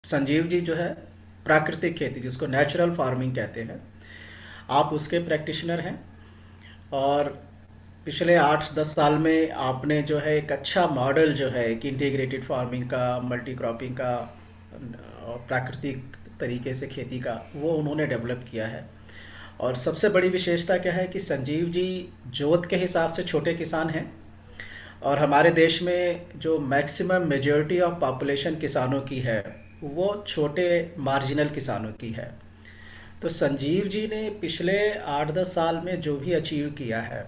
संजीव जी जो है प्राकृतिक खेती जिसको नेचुरल फार्मिंग कहते हैं, आप उसके प्रैक्टिशनर हैं। और पिछले 8-10 साल में आपने जो है एक अच्छा मॉडल जो है एक इंटीग्रेटेड फार्मिंग का, मल्टी क्रॉपिंग का और प्राकृतिक तरीके से खेती का, वो उन्होंने डेवलप किया है। और सबसे बड़ी विशेषता क्या है कि संजीव जी जोत के हिसाब से छोटे किसान हैं। और हमारे देश में जो मैक्सिमम मेजॉरिटी ऑफ पॉपुलेशन किसानों की है वो छोटे मार्जिनल किसानों की है। तो संजीव जी ने पिछले 8-10 साल में जो भी अचीव किया है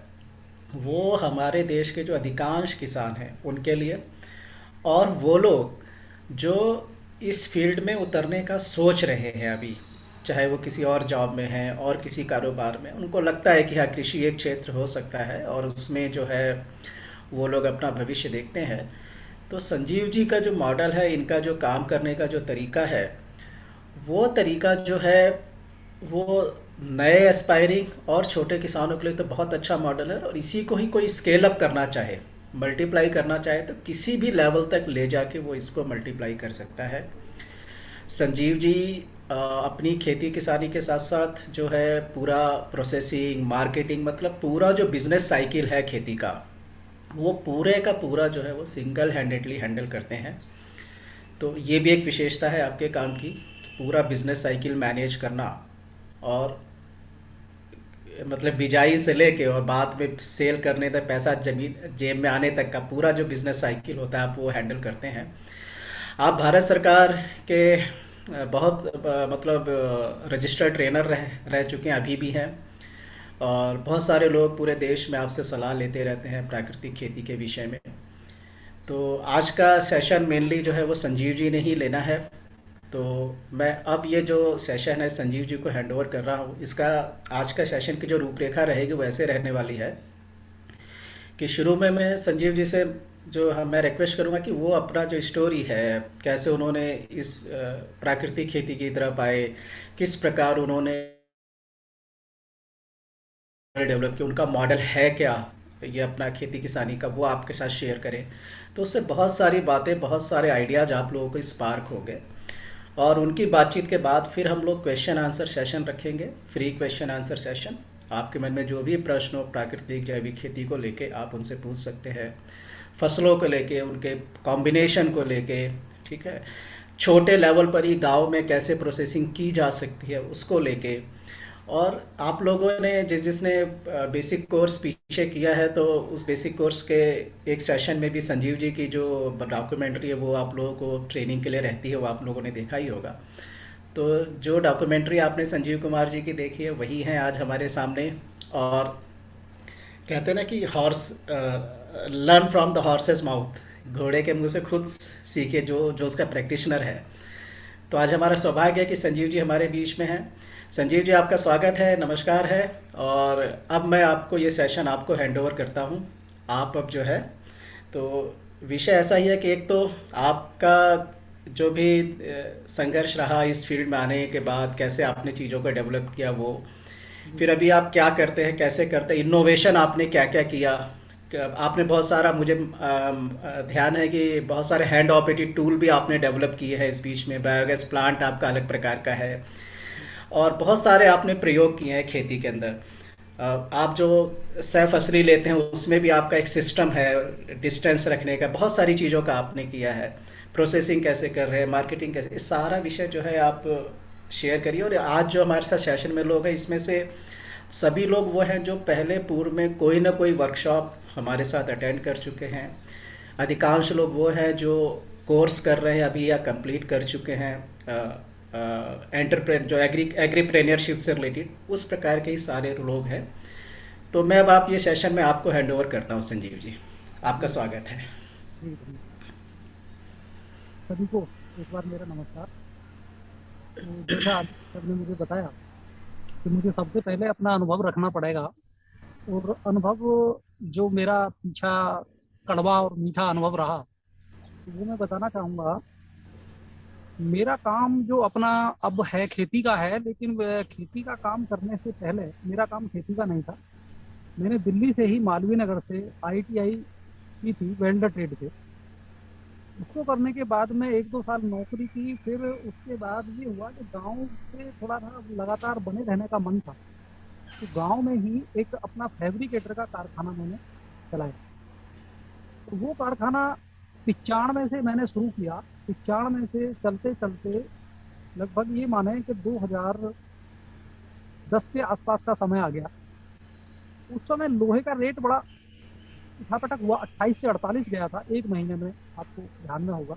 वो हमारे देश के जो अधिकांश किसान हैं उनके लिए, और वो लोग जो इस फील्ड में उतरने का सोच रहे हैं अभी, चाहे वो किसी और जॉब में हैं और किसी कारोबार में, उनको लगता है कि हाँ कृषि एक क्षेत्र हो सकता है और उसमें जो है वो लोग अपना भविष्य देखते हैं। तो संजीव जी का जो मॉडल है, इनका जो काम करने का जो तरीका है, वो तरीका जो है वो नए एस्पायरिंग और छोटे किसानों के लिए तो बहुत अच्छा मॉडल है। और इसी को ही कोई स्केल अप करना चाहे, मल्टीप्लाई करना चाहे, तो किसी भी लेवल तक ले जाके वो इसको मल्टीप्लाई कर सकता है। संजीव जी अपनी खेती किसानी के साथ साथ जो है पूरा प्रोसेसिंग, मार्केटिंग, मतलब पूरा जो बिजनेस साइकिल है खेती का, वो पूरे का पूरा जो है वो सिंगल हैंडेडली हैंडल करते हैं। तो ये भी एक विशेषता है आपके काम की, पूरा बिजनेस साइकिल मैनेज करना। और मतलब बिजाई से लेके और बाद में सेल करने तक, पैसा जमीन जेब में आने तक का पूरा जो बिजनेस साइकिल होता है आप वो हैंडल करते हैं। आप भारत सरकार के बहुत मतलब रजिस्टर्ड ट्रेनर रह चुके हैं, अभी भी हैं। और बहुत सारे लोग पूरे देश में आपसे सलाह लेते रहते हैं प्राकृतिक खेती के विषय में। तो आज का सेशन मेनली जो है वो संजीव जी ने ही लेना है। तो मैं अब ये जो सेशन है संजीव जी को हैंड ओवर कर रहा हूँ। इसका आज का सेशन की जो रूपरेखा रहेगी वो ऐसे रहने वाली है कि शुरू में मैं संजीव जी से जो मैं रिक्वेस्ट करूँगा कि वो अपना जो स्टोरी है, कैसे उन्होंने इस प्राकृतिक खेती की तरफ आए, किस प्रकार उन्होंने डेवलप किया, उनका मॉडल है क्या, ये अपना खेती किसानी का, वो आपके साथ शेयर करें। तो उससे बहुत सारी बातें, बहुत सारे आइडियाज़ आप लोगों को स्पार्क होंगे। और उनकी बातचीत के बाद फिर हम लोग क्वेश्चन आंसर सेशन रखेंगे, फ्री क्वेश्चन आंसर सेशन। आपके मन में जो भी प्रश्न हो प्राकृतिक जैविक खेती को लेके आप उनसे पूछ सकते हैं, फसलों को लेके, उनके कॉम्बिनेशन को लेके, ठीक है, छोटे लेवल पर ही गांव में कैसे प्रोसेसिंग की जा सकती है उसको लेके। और आप लोगों ने जिसने बेसिक कोर्स पीछे किया है तो उस बेसिक कोर्स के एक सेशन में भी संजीव जी की जो डॉक्यूमेंट्री है वो आप लोगों को ट्रेनिंग के लिए रहती है, वो आप लोगों ने देखा ही होगा। तो जो डॉक्यूमेंट्री आपने संजीव कुमार जी की देखी है वही है आज हमारे सामने। और कहते हैं ना कि horse learn from the horses mouth, घोड़े के मुंह से खुद सीखे जो जो उसका प्रैक्टिशनर है। तो आज हमारा सौभाग्य है कि संजीव जी हमारे बीच में हैं। संजीव जी आपका स्वागत है, नमस्कार है। और अब मैं आपको ये सेशन आपको हैंड ओवर करता हूँ। आप अब जो है तो विषय ऐसा ही है कि एक तो आपका जो भी संघर्ष रहा इस फील्ड में आने के बाद, कैसे आपने चीज़ों को डेवलप किया वो, जी। फिर अभी आप क्या करते हैं, कैसे करते हैं, इनोवेशन आपने क्या क्या किया। आपने बहुत सारा, मुझे ध्यान है कि बहुत सारे हैंड ऑपरेटेड टूल भी आपने डेवलप किए हैं इस बीच में, बायोगैस प्लांट आपका अलग प्रकार का है। और बहुत सारे आपने प्रयोग किए हैं खेती के अंदर। आप जो सह फसली लेते हैं उसमें भी आपका एक सिस्टम है डिस्टेंस रखने का, बहुत सारी चीज़ों का आपने किया है। प्रोसेसिंग कैसे कर रहे हैं, मार्केटिंग कैसे, ये सारा विषय जो है आप शेयर करिए। और आज जो हमारे साथ सेशन में लोग हैं इसमें से सभी लोग वो हैं जो पहले पूर्व में कोई ना कोई वर्कशॉप हमारे साथ अटेंड कर चुके हैं। अधिकांश लोग वो हैं जो कोर्स कर रहे हैं अभी या कंप्लीट कर चुके हैं, एंटरप्रेन जो एग्रीप्रेन्योरशिप से रिलेटेड, उस प्रकार के ही सारे लोग हैं। तो मैं अब आप ये सेशन में आपको हैंड ओवर करता हूँ संजीव जी, आपका जी। स्वागत है। जी धन्यवाद। सभी को एक बार मेरा नमस्कार। तो जैसा आप सबने मुझे बताया कि मुझे सबसे पहले अपना अनुभव रखना पड़ेगा, और अनुभव जो मेरा पीछा कड़वा और मीठा अनुभव रहा, तो वो मैं बताना चाहूँगा। मेरा काम जो अपना अब है खेती का है, लेकिन वह खेती का काम करने से पहले मेरा काम खेती का नहीं था। मैंने दिल्ली से ही, मालवीय नगर से आईटीआई की थी वेल्डर ट्रेड से। उसको करने के बाद में 1-2 साल नौकरी की, फिर उसके बाद ये हुआ कि गाँव से थोड़ा-सा लगातार बने रहने का मन था। तो गाँव में ही एक अपना फैब्रिकेटर का कारखाना मैंने चलाया। तो वो कारखाना 95 से मैंने शुरू किया। 95 से चलते-चलते लगभग ये माने कि 2010 के आसपास का समय आ गया। उस समय लोहे का रेट बड़ा उठा-पटक हुआ, 28 से 48 गया था 1 महीने में, आपको ध्यान में होगा।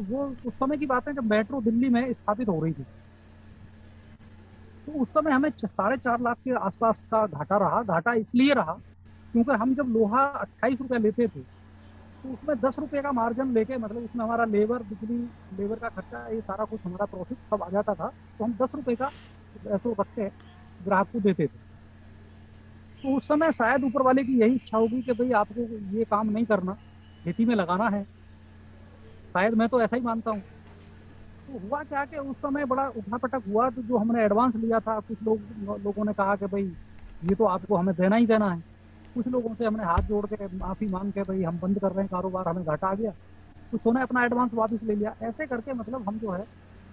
वो उस समय की बात है जब मेट्रो दिल्ली में स्थापित हो रही थी। तो उस समय हमें 4.5 लाख के आसपास का घाटा रहा। घाटा इसलिए रहा क्योंकि हम जब लोहा 28 रुपये लेते थे, तो उसमें 10 रुपये का मार्जिन लेके, मतलब उसमें हमारा लेबर, बिजली, लेबर का खर्चा, ये सारा कुछ हमारा प्रॉफिट सब आ जाता था। तो हम 10 रुपये का ऐसे रख के ग्राहक को देते थे। तो उस समय शायद ऊपर वाले की यही इच्छा होगी कि भाई आपको ये काम नहीं करना, खेती में लगाना है। शायद, मैं तो ऐसा ही मानता हूँ। तो हुआ क्या कि उस समय बड़ा उठा-पटक हुआ। तो जो हमने एडवांस लिया था, कुछ लोगों ने कहा कि भाई ये तो आपको हमें देना ही देना है। कुछ लोगों से हमने हाथ जोड़ के माफ़ी माँग के भाई हम बंद कर रहे हैं कारोबार, हमें घाटा आ गया। कुछों ने अपना एडवांस वापस ले लिया। ऐसे करके मतलब हम जो है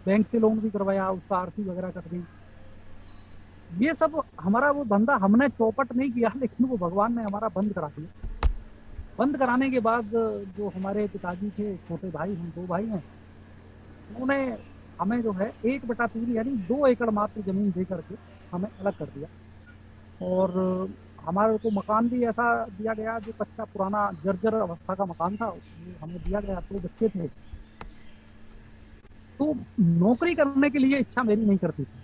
बैंक से लोन भी करवाया, उसका आरसी वगैरह कर दी। ये सब हमारा वो धंधा हमने चौपट नहीं किया, लेकिन वो भगवान ने हमारा बंद करा दिया। बंद कराने के बाद जो हमारे पिताजी थे, छोटे भाई, हम 2 भाई हैं, उन्होंने हमें जो है 1/3 यानी 2 एकड़ मात्र ज़मीन दे करके हमें अलग कर दिया। और हमारे को मकान भी ऐसा दिया गया जो कच्चा पुराना जर्जर अवस्था का मकान था, वो हमें दिया गया। 2 बच्चे थे। तो नौकरी करने के लिए इच्छा मेरी नहीं करती थी,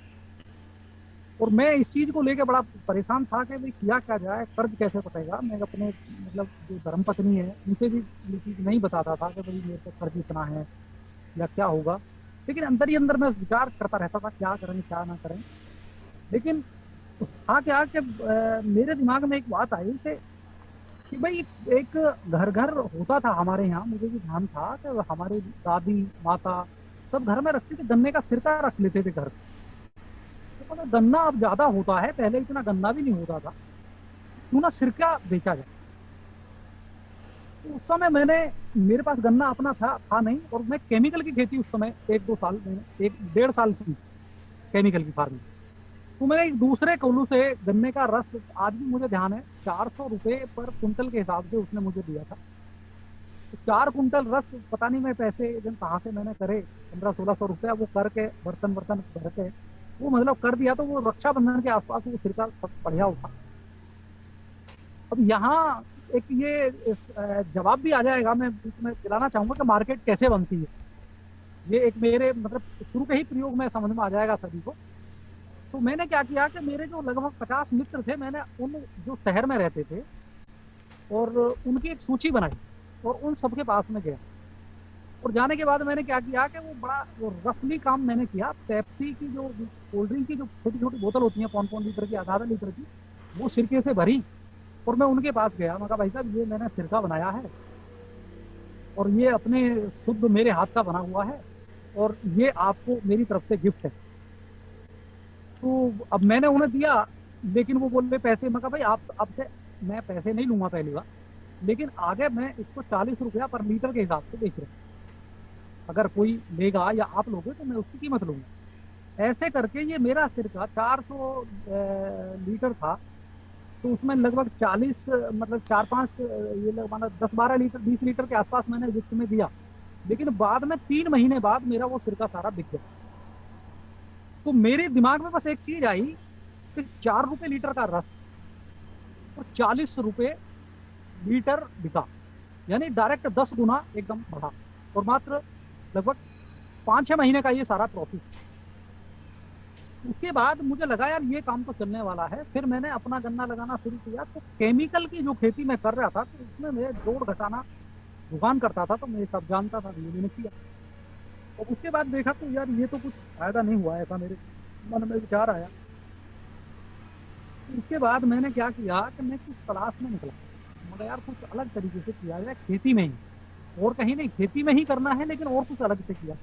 और मैं इस चीज़ को लेके बड़ा परेशान था कि भाई किया क्या जाए, कर्ज कैसे पटेगा। मैं अपने मतलब जो धर्मपत्नी है उनसे भी ये चीज़ नहीं बताता था कि भाई मेरे को कर्ज इतना है या क्या होगा। लेकिन अंदर ही अंदर मैं विचार करता रहता था क्या करें क्या ना करें। लेकिन था क्या कि मेरे दिमाग में एक बात आई कि भाई एक घर घर होता था हमारे यहाँ, मुझे भी ध्यान था कि हमारे दादी माता सब घर में रखते थे, गन्ने का सिरका रख लेते थे घर। तो मतलब गन्ना अब ज्यादा होता है, पहले इतना गन्ना भी नहीं होता था, क्यों ना सिरका बेचा जाए। तो उस समय मेरे पास गन्ना अपना था नहीं, और मैं केमिकल की खेती उस समय 1-2 साल मैंने 1-1.5 साल की केमिकल की फार्मिंग। तो मैंने एक दूसरे कोल्हू से गन्ने का रस, आज भी मुझे ध्यान है, 400 रुपये पर कुंटल के हिसाब से उसने मुझे दिया था। तो 4 कुंटल रस, पता नहीं मैं पैसे एक दिन कहाँ से मैंने करे, 1500-1600 रुपया वो करके बर्तन बर्तन भर के वो मतलब कर दिया। तो वो रक्षाबंधन के आसपास वो सिरका सब बढ़िया उठा। अब यहाँ एक ये जवाब भी आ जाएगा, मैं बीच में दिलाना चाहूंगा कि मार्केट कैसे बनती है। ये एक मेरे मतलब शुरू के ही प्रयोग में समझ में आ जाएगा सभी को। तो मैंने क्या किया कि मेरे जो लगभग 50 मित्र थे, मैंने उन जो शहर में रहते थे और उनकी एक सूची बनाई और उन सबके पास में गया। और जाने के बाद मैंने क्या किया कि वो बड़ा वो रफली काम मैंने किया। पेप्सी की जो कोल्ड ड्रिंक की जो छोटी छोटी बोतल होती है, 5-5 लीटर की, आधा आधा लीटर की, वो सिरके से भरी। और मैं उनके पास गया, मैं कहा भाई साहब ये मैंने सिरका बनाया है और ये अपने शुद्ध मेरे हाथ का बना हुआ है, और ये आपको मेरी तरफ से गिफ्ट है। तो अब मैंने उन्हें दिया, लेकिन वो बोले पैसे। मैं कहा भाई आप आपसे मैं पैसे नहीं लूंगा पहली बार, लेकिन आगे मैं इसको 40 रुपया पर लीटर के हिसाब से बेच रहा हूँ। अगर कोई लेगा या आप लोगे तो मैं उसकी कीमत लूंगा। ऐसे करके ये मेरा सिरका 400 लीटर था। तो उसमें लगभग 40 मतलब 4-5 ये मतलब 10-12 लीटर 20 लीटर के आसपास मैंने गिफ्ट में दिया। लेकिन बाद में 3 महीने बाद मेरा वो सिरका सारा बिक गया। तो मेरे दिमाग में बस एक चीज आई कि 4 रुपए लीटर का रस और 40 रुपए लीटर बिका, यानी डायरेक्ट 10 गुना एकदम बढ़ा। और मात्र लगभग 5-6 महीने का ये सारा प्रॉफिट। उसके बाद मुझे लगा यार ये काम तो चलने वाला है। फिर मैंने अपना गन्ना लगाना शुरू किया। तो केमिकल की जो खेती मैं कर रहा था, तो उसमें मैं जोड़ घटाना दुकान करता था, तो मैं सब जानता था, ये मैंने किया। और उसके बाद देखा तो यार ये तो कुछ फायदा नहीं हुआ, ऐसा मेरे मन में विचार आया। तो उसके बाद मैंने क्या किया कि मैं कुछ तलाश में निकला, मगर यार कुछ अलग तरीके से किया जाए खेती में ही, और कहीं नहीं, खेती में ही करना है, लेकिन और कुछ अलग से किया।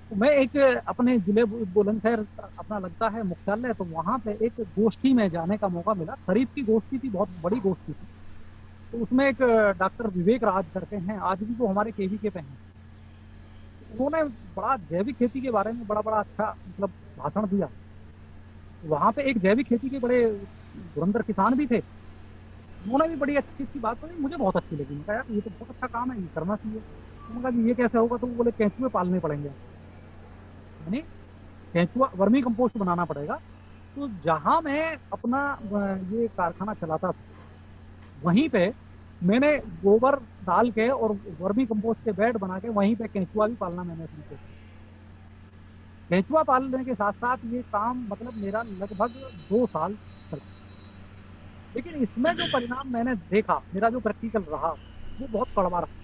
तो मैं एक अपने जिले बुलंदशहर अपना लगता है मुख्यालय, तो वहाँ पे एक गोष्ठी में जाने का मौका मिला। खरीफ की गोष्ठी थी, बहुत बड़ी गोष्ठी थी। तो उसमें एक डॉक्टर विवेक राज करके हैं, आज भी वो हमारे केवीके पे हैं। उन्होंने बड़ा जैविक खेती के बारे में बड़ा बड़ा अच्छा मतलब भाषण दिया। वहां पे एक जैविक खेती के बड़े धुरंधर किसान भी थे, उन्होंने भी बड़ी अच्छी अच्छी बात कही, मुझे बहुत अच्छी लगी। मैंने कहा यार ये तो बहुत अच्छा काम है, ये करना चाहिए। उन्होंने कहा कि ये कैसे होगा, तो वो बोले केंचुए पालने पड़ेंगे, यानी केंचुआ वर्मी कंपोस्ट बनाना पड़ेगा। तो जहां मैं अपना ये कारखाना चलाता था, वहीं पे मैंने गोबर डाल के और वर्मी कंपोस्ट के बेड बना के वहीं पे केंचुआ भी पालना मैंने शुरू किया। केंचुआ पालने के साथ साथ ये काम मतलब मेरा लगभग 2 साल चला। लेकिन इसमें जो परिणाम मैंने देखा, मेरा जो प्रैक्टिकल रहा, वो बहुत कड़वा रहा।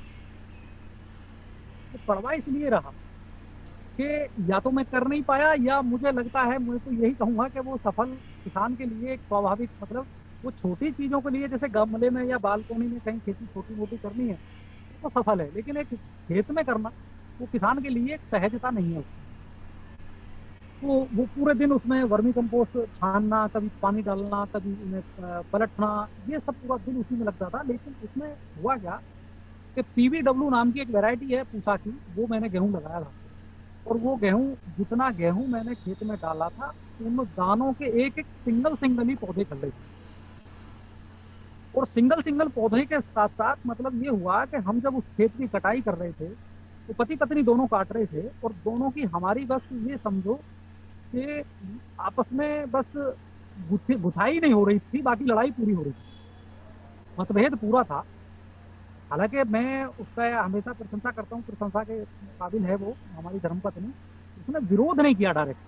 वो कड़वा इसलिए रहा कि या तो मैं कर नहीं पाया, या मुझे लगता है, मैं तो यही कहूंगा कि वो सफल किसान के लिए एक स्वाभाविक मतलब वो छोटी चीजों के लिए, जैसे गमले में या बालकोनी में कहीं खेती छोटी मोटी करनी है तो सफल है, लेकिन एक खेत में करना वो किसान के लिए एक सहजता नहीं है। तो वो पूरे दिन उसमें वर्मी कंपोस्ट छानना, कभी पानी डालना, कभी उन्हें पलटना, ये सब पूरा दिन उसी में लगता था। लेकिन उसमें हुआ क्या कि पीवीडब्ल्यू नाम की एक वैरायटी है पूसा की, वो मैंने गेहूं लगाया था। और वो गेहूं, जितना गेहूं मैंने खेत में डाला था, उन दानों के एक एक सिंगल सिंगल ही पौधे खल रहे थे। और सिंगल सिंगल पौधे के साथ साथ मतलब ये हुआ कि हम जब उस खेत की कटाई कर रहे थे, तो पति पत्नी दोनों काट रहे थे, और दोनों की हमारी बस ये समझो कि आपस में बस गुथाई नहीं हो रही थी, बाकी लड़ाई पूरी हो रही थी। मतभेद पूरा था। हालांकि मैं उसका हमेशा प्रशंसा करता हूँ, प्रशंसा के काबिल है वो हमारी धर्मपत्नी। उसने विरोध नहीं किया डायरेक्ट,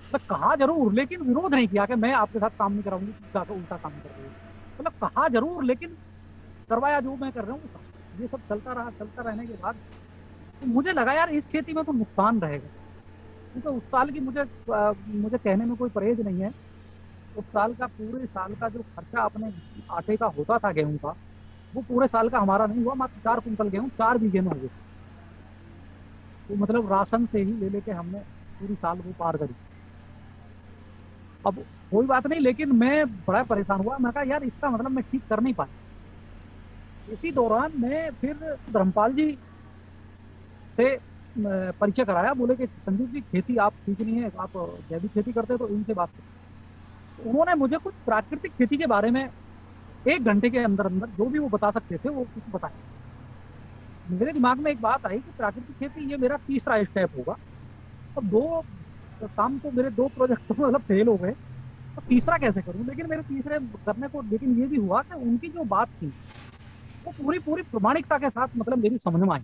मतलब कहा जरूर, लेकिन विरोध नहीं किया कि मैं आपके साथ काम नहीं कराऊंगी, उल्टा उल्टा काम कर रही हूँ। मतलब कहा जरूर, लेकिन करवाया जो मैं कर रहा हूँ। ये सब चलता रहा, चलता रहने के बाद तो मुझे लगा यार इस खेती में तो नुकसान रहेगा, क्योंकि उस साल की मुझे कहने में कोई परहेज नहीं है। उस साल का, पूरे साल का जो खर्चा अपने आटे का होता था गेहूं का, वो पूरे साल का हमारा नहीं हुआ। मात्र 4 कुंटल गेहूं 4 बीघे में हो गए। तो मतलब राशन से ही ले लेके हमने पूरी साल वो पार करी। अब कोई बात नहीं, लेकिन मैं बड़ा परेशान हुआ। मैं कहा यार इसका मतलब मैं ठीक कर नहीं पाया। इसी दौरान मैं फिर धर्मपाल जी से परिचय कराया। बोले कि संदीप जी, खेती आप ठीक नहीं है, आप जैविक खेती करते हैं, तो इनसे बात करें। तो उन्होंने मुझे कुछ प्राकृतिक खेती के बारे में 1 घंटे के अंदर अंदर जो भी वो बता सकते थे वो कुछ बताया। मेरे दिमाग में एक बात आई कि प्राकृतिक खेती ये मेरा तीसरा स्टेप होगा। अब दो काम तो मेरे, 2 प्रोजेक्ट तो मतलब फेल हो गए, तो तीसरा कैसे करूं। लेकिन मेरे तीसरे करने को, लेकिन ये भी हुआ कि उनकी जो बात थी वो पूरी पूरी प्रामाणिकता के साथ मतलब मेरी समझ में आई।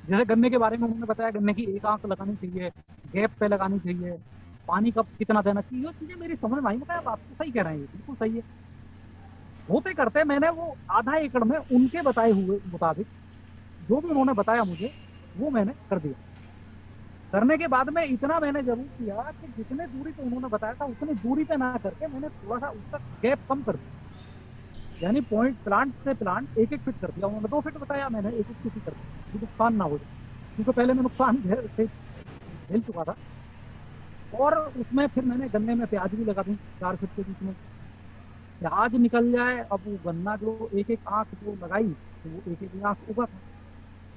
जैसे गन्ने के बारे में उन्होंने बताया, गन्ने की एक आंख लगानी चाहिए, गैप पे लगानी चाहिए, पानी कब कितना देना चाहिए, ये चीजें मेरी समझ में आई। मतलब आप तो सही कह रहे हैं, ये बिल्कुल सही है। होते करते मैंने वो आधा एकड़ में उनके बताए हुए मुताबिक जो भी उन्होंने बताया मुझे, वो मैंने कर दिया। करने के बाद में इतना मैंने जरूर किया कि जितने दूरी पे उन्होंने बताया था उतनी दूरी पे ना करके मैंने थोड़ा सा उसका गैप कम कर दिया। यानी पॉइंट, प्लांट से प्लांट 1-1 फीट कर दिया। उन्होंने 2 फीट बताया, मैंने 1-1 फीट ही कर दिया, कि नुकसान ना हो जाए, क्योंकि पहले मैं नुकसान झेल चुका था। और उसमें फिर मैंने गन्ने में प्याज भी लगा दी 4 फीट के बीच में, प्याज निकल जाए। अब वो गन्ना जो एक एक आंख जो लगाई, तो वो एक एक आंख उगा था।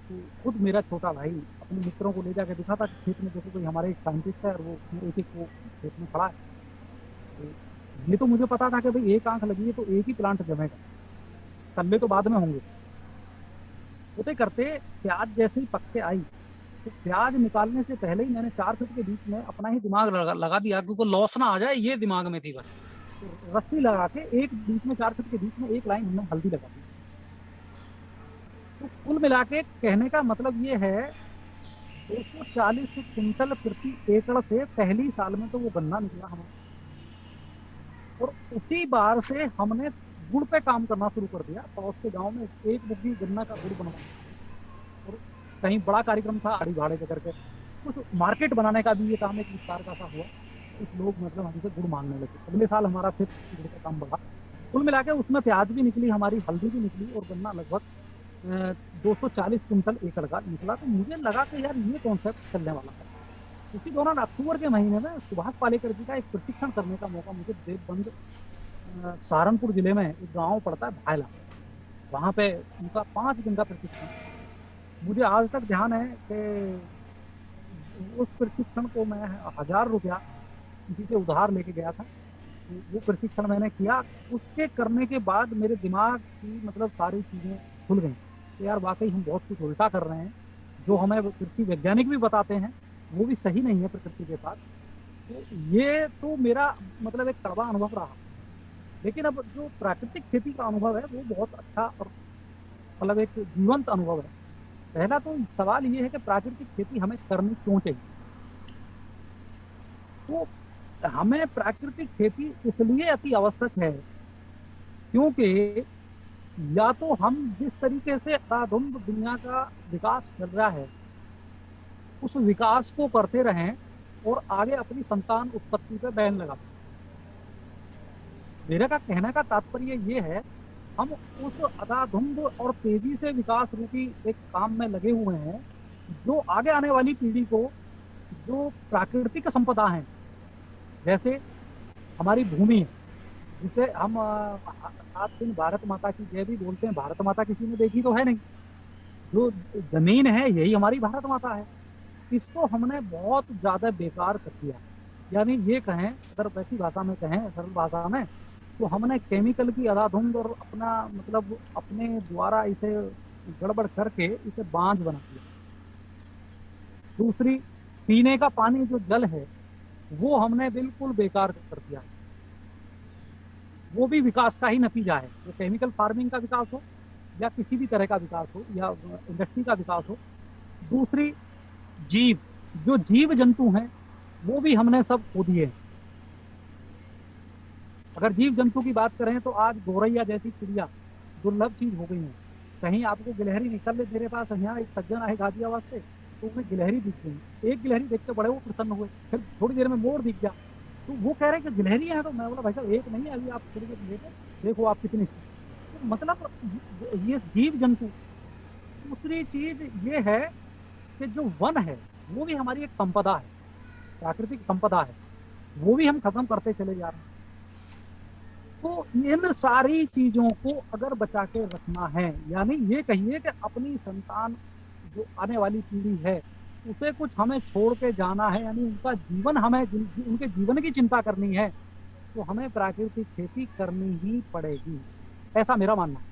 तो खुद मेरा छोटा भाई अपने मित्रों को ले जाकर दिखाता कि खेत में देखो कोई हमारे एक साइंटिस्ट है, और वो एक एक वो खेत में खड़ा है। तो ये तो मुझे पता था कि भाई एक आंख लगी है तो एक ही प्लांट जमेगा, कल्ले तो बाद में होंगे। होते करते प्याज जैसे ही पक के आई, तो प्याज निकालने से पहले ही मैंने 4 फीट के बीच में अपना ही दिमाग लगा दिया, क्योंकि लॉस ना आ जाए, ये दिमाग में थी बस। तो रस्सी लगा के एक बीच में, 4 फीट के बीच में एक लाइन हमने हल्दी लगा दी। तो कुल मिला के कहने का मतलब ये है, 240 कुंटल प्रति एकड़ से पहली साल में तो वो गन्ना निकला हमारा। और उसी बार से हमने गुड़ पे काम करना शुरू कर दिया। पड़ोस के गांव में एक बुग्गी गन्ना का गुड़ बनवा, और कहीं बड़ा कार्यक्रम था आड़ी भाड़े के करके, कुछ मार्केट बनाने का भी ये काम एक विस्तार का सा हुआ। कुछ लोग मतलब हमसे गुड़ मांगने लगे। अगले साल हमारा फिर गुड़ का काम बढ़ा। कुल मिला के उसमें प्याज भी निकली हमारी, हल्दी भी निकली, और गन्ना लगभग 240 कुंटल एकड़ का निकला। तो मुझे लगा कि यार ये कॉन्सेप्ट चलने वाला है। उसी दौरान अक्टूबर के महीने में सुभाष पालेकर जी का एक प्रशिक्षण करने का मौका मुझे देवबंद सहारनपुर जिले में एक गांव पड़ता है भायला, वहां पे उनका 5 दिन का प्रशिक्षण। मुझे आज तक ध्यान है कि उस प्रशिक्षण को मैं 1000 रुपया किसी से उधार लेके गया था। तो वो प्रशिक्षण मैंने किया। उसके करने के बाद मेरे दिमाग की मतलब सारी चीजें खुल गई कि यार वाकई हम बहुत कुछ उल्टा कर रहे हैं। जो हमें कृषि वैज्ञानिक भी बताते हैं वो भी सही नहीं है प्रकृति के साथ। तो ये तो मेरा मतलब एक कड़वा अनुभव रहा। लेकिन अब जो प्राकृतिक खेती का अनुभव है वो बहुत अच्छा और मतलब एक जीवंत अनुभव है। पहला तो सवाल ये है कि प्राकृतिक खेती हमें करनी क्यों चाहिए। तो हमें प्राकृतिक खेती इसलिए अति आवश्यक है क्योंकि या तो हम जिस तरीके से आधुनिक दुनिया का विकास कर रहा है उस विकास को करते रहें और आगे अपनी संतान उत्पत्ति पे बैन लगा। मेरे का कहने का तात्पर्य ये है, हम उस अंधाधुंध और तेजी से विकास रूपी एक काम में लगे हुए हैं जो आगे आने वाली पीढ़ी को जो प्राकृतिक संपदा है, जैसे हमारी भूमि है जिसे हम 7 दिन भारत माता की जय भी बोलते हैं। भारत माता किसी ने देखी तो है नहीं। जो जमीन है यही हमारी भारत माता है। इसको हमने बहुत ज्यादा बेकार कर दिया। यानी ये कहें, अगर वैसी भाषा में कहें, सरल भाषा में, तो हमने केमिकल की अंधाधुंध और अपना मतलब अपने द्वारा इसे गड़बड़ करके इसे बांझ बना दिया। दूसरी, पीने का पानी जो जल है वो हमने बिल्कुल बेकार कर दिया। वो भी विकास का ही नतीजा है। वो केमिकल फार्मिंग का विकास हो या किसी भी तरह का विकास हो या इंडस्ट्री का विकास हो। दूसरी, जीव, जो जीव जंतु हैं वो भी हमने सब खो दिए। अगर जीव जंतु की बात करें तो आज गौरैया जैसी चिड़िया दुर्लभ चीज हो गई है। कहीं आपको गिलहरी निकल ले मेरे पास, यहाँ एक सज्जन आए गाजियाबाद से, तो उन्हें गिलहरी दिख गई। एक गिलहरी देख के बड़े वो प्रसन्न हुए। फिर थोड़ी देर में मोर दिख गया। तो वो कह रहे हैं कि गिलहरी है। तो मैं बोला भाई साहब एक नहीं है, अभी आप थोड़ी देर लेटे देखो आप कितनी। तो मतलब ये जीव जंतु। दूसरी चीज ये है कि जो वन है वो भी हमारी एक संपदा है, प्राकृतिक संपदा है। वो भी हम खत्म करते चले जा रहे हैं। तो इन सारी चीजों को अगर बचा के रखना है, यानी ये कहिए कि अपनी संतान जो आने वाली पीढ़ी है उसे कुछ हमें छोड़ के जाना है, यानी उनका जीवन हमें उनके जीवन की चिंता करनी है, तो हमें प्राकृतिक खेती करनी ही पड़ेगी। ऐसा मेरा मानना है।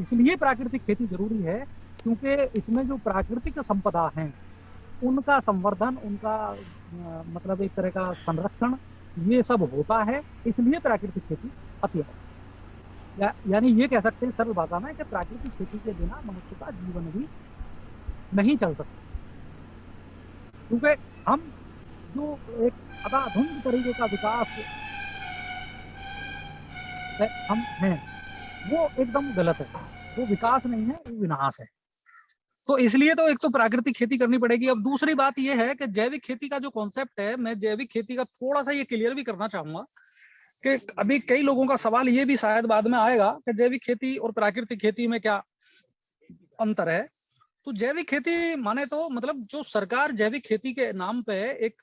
इसलिए प्राकृतिक खेती जरूरी है क्योंकि इसमें जो प्राकृतिक संपदा है उनका संवर्धन, उनका मतलब एक तरह का संरक्षण ये सब होता है। इसलिए प्राकृतिक खेती अति आवश्यक यानी ये कह सकते हैं सरल भाषा में कि प्राकृतिक खेती के बिना मनुष्य का जीवन भी नहीं चल सकता। क्योंकि हम जो एक अंधाधुंध तरीके का विकास हम हैं वो एकदम गलत है। वो विकास नहीं है, वो विनाश है। तो इसलिए तो एक तो प्राकृतिक खेती करनी पड़ेगी। अब दूसरी बात यह है कि जैविक खेती का जो कॉन्सेप्ट है, मैं जैविक खेती का थोड़ा सा ये क्लियर भी करना चाहूंगा कि अभी कई लोगों का सवाल ये भी शायद बाद में आएगा कि जैविक खेती और प्राकृतिक खेती में क्या अंतर है। तो जैविक खेती माने तो मतलब जो सरकार जैविक खेती के नाम पे एक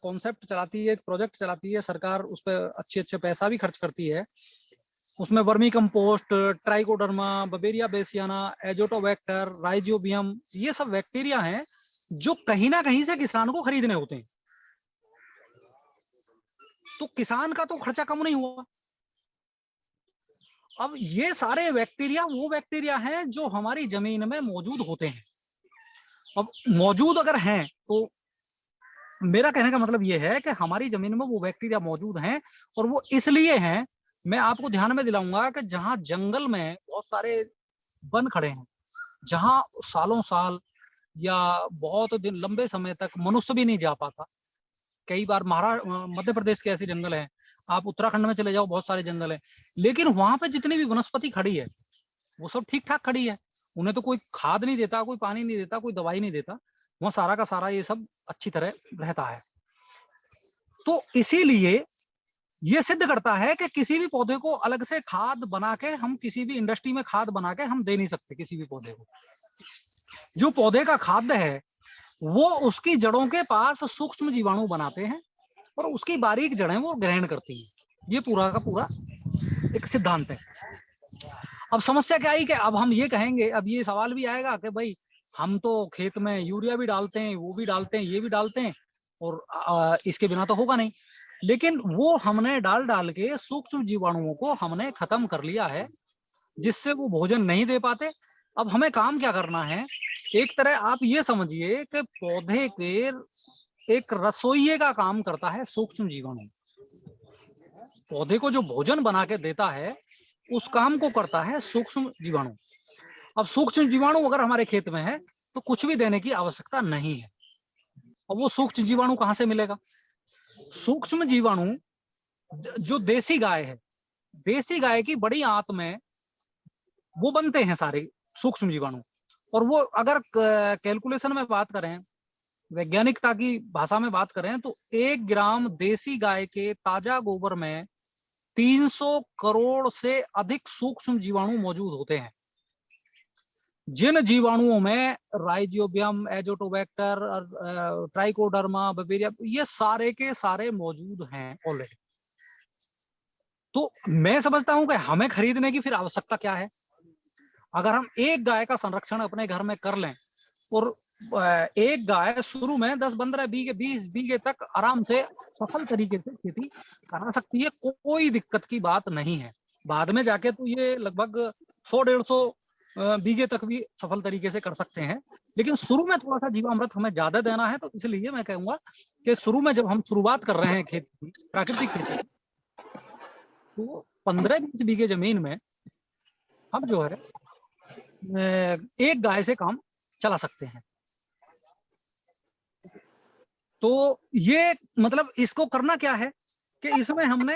कॉन्सेप्ट चलाती है, एक प्रोजेक्ट चलाती है सरकार, उस पर अच्छे अच्छे पैसा भी खर्च करती है। उसमें vermicompost, trichoderma, beauveria bassiana, azotobacter, rhizobium, ये सब बैक्टीरिया हैं जो कहीं ना कहीं से किसान को खरीदने होते हैं। तो किसान का तो खर्चा कम नहीं हुआ। अब ये सारे बैक्टीरिया वो बैक्टीरिया हैं जो हमारी जमीन में मौजूद होते हैं। अब मौजूद अगर हैं तो मेरा कहने का मतलब ये है कि हमारी जमीन में वो बैक्टीरिया मौजूद हैं और वो इसलिए हैं। मैं आपको ध्यान में दिलाऊंगा कि जहां जंगल में बहुत सारे वन खड़े हैं, जहां सालों साल या बहुत दिन लंबे समय तक मनुष्य भी नहीं जा पाता। कई बार मध्य प्रदेश के ऐसे जंगल हैं, आप उत्तराखंड में चले जाओ, बहुत सारे जंगल हैं, लेकिन वहां पे जितनी भी वनस्पति खड़ी है वो सब ठीक ठाक खड़ी है। उन्हें तो कोई खाद नहीं देता, कोई पानी नहीं देता, कोई दवाई नहीं देता, वहां सारा का सारा ये सब अच्छी तरह रहता है। तो इसीलिए ये सिद्ध करता है कि किसी भी पौधे को अलग से खाद बना के हम किसी भी इंडस्ट्री में खाद बना के हम दे नहीं सकते किसी भी पौधे को। जो पौधे का खाद्य है वो उसकी जड़ों के पास सूक्ष्म जीवाणु बनाते हैं और उसकी बारीक जड़ें वो ग्रहण करती हैं। ये पूरा का पूरा एक सिद्धांत है। अब समस्या क्या आई कि अब हम ये कहेंगे, अब ये सवाल भी आएगा कि भाई हम तो खेत में यूरिया भी डालते हैं, वो भी डालते हैं, ये भी डालते हैं, और इसके बिना तो होगा नहीं। लेकिन वो हमने डाल डाल के सूक्ष्म जीवाणुओं को हमने खत्म कर लिया है, जिससे वो भोजन नहीं दे पाते। अब हमें काम क्या करना है, एक तरह आप ये समझिए कि पौधे के एक रसोइये का काम करता है सूक्ष्म जीवाणु। पौधे को जो भोजन बना के देता है उस काम को करता है सूक्ष्म जीवाणु। अब सूक्ष्म जीवाणु अगर हमारे खेत में है तो कुछ भी देने की आवश्यकता नहीं है। अब वो सूक्ष्म जीवाणु कहां से मिलेगा? सूक्ष्म जीवाणु जो देसी गाय है, देसी गाय की बड़ी आंत में वो बनते हैं सारे सूक्ष्म जीवाणु। और वो अगर कैलकुलेशन में बात करें, वैज्ञानिकता की भाषा में बात करें, तो 1 ग्राम देसी गाय के ताजा गोबर में 300 करोड़ से अधिक सूक्ष्म जीवाणु मौजूद होते हैं। जिन जीवाणुओं में राइजोबियम, एजोटोबैक्टर, ट्राइकोडर्मा, बवेरिया, ये सारे के सारे मौजूद हैं ऑलरेडी। तो मैं समझता हूं कि हमें खरीदने की फिर आवश्यकता क्या है? अगर हम एक गाय का संरक्षण अपने घर में कर लें, और एक गाय शुरू में 10-15 बीघे, 20 बीघे तक आराम से सफल तरीके से खेती करा सकती है, कोई दिक्कत की बात नहीं है। बाद में जाके तो ये लगभग 100-150 बीघे तक भी सफल तरीके से कर सकते हैं। लेकिन शुरू में थोड़ा सा जीवामृत हमें ज्यादा देना है, तो इसलिए मैं कहूंगा कि शुरू में जब हम शुरुआत कर रहे हैं खेती की, प्राकृतिक खेती, तो 15-20 बीघे जमीन में हम जो है एक गाय से काम चला सकते हैं। तो ये मतलब इसको करना क्या है कि इसमें हमने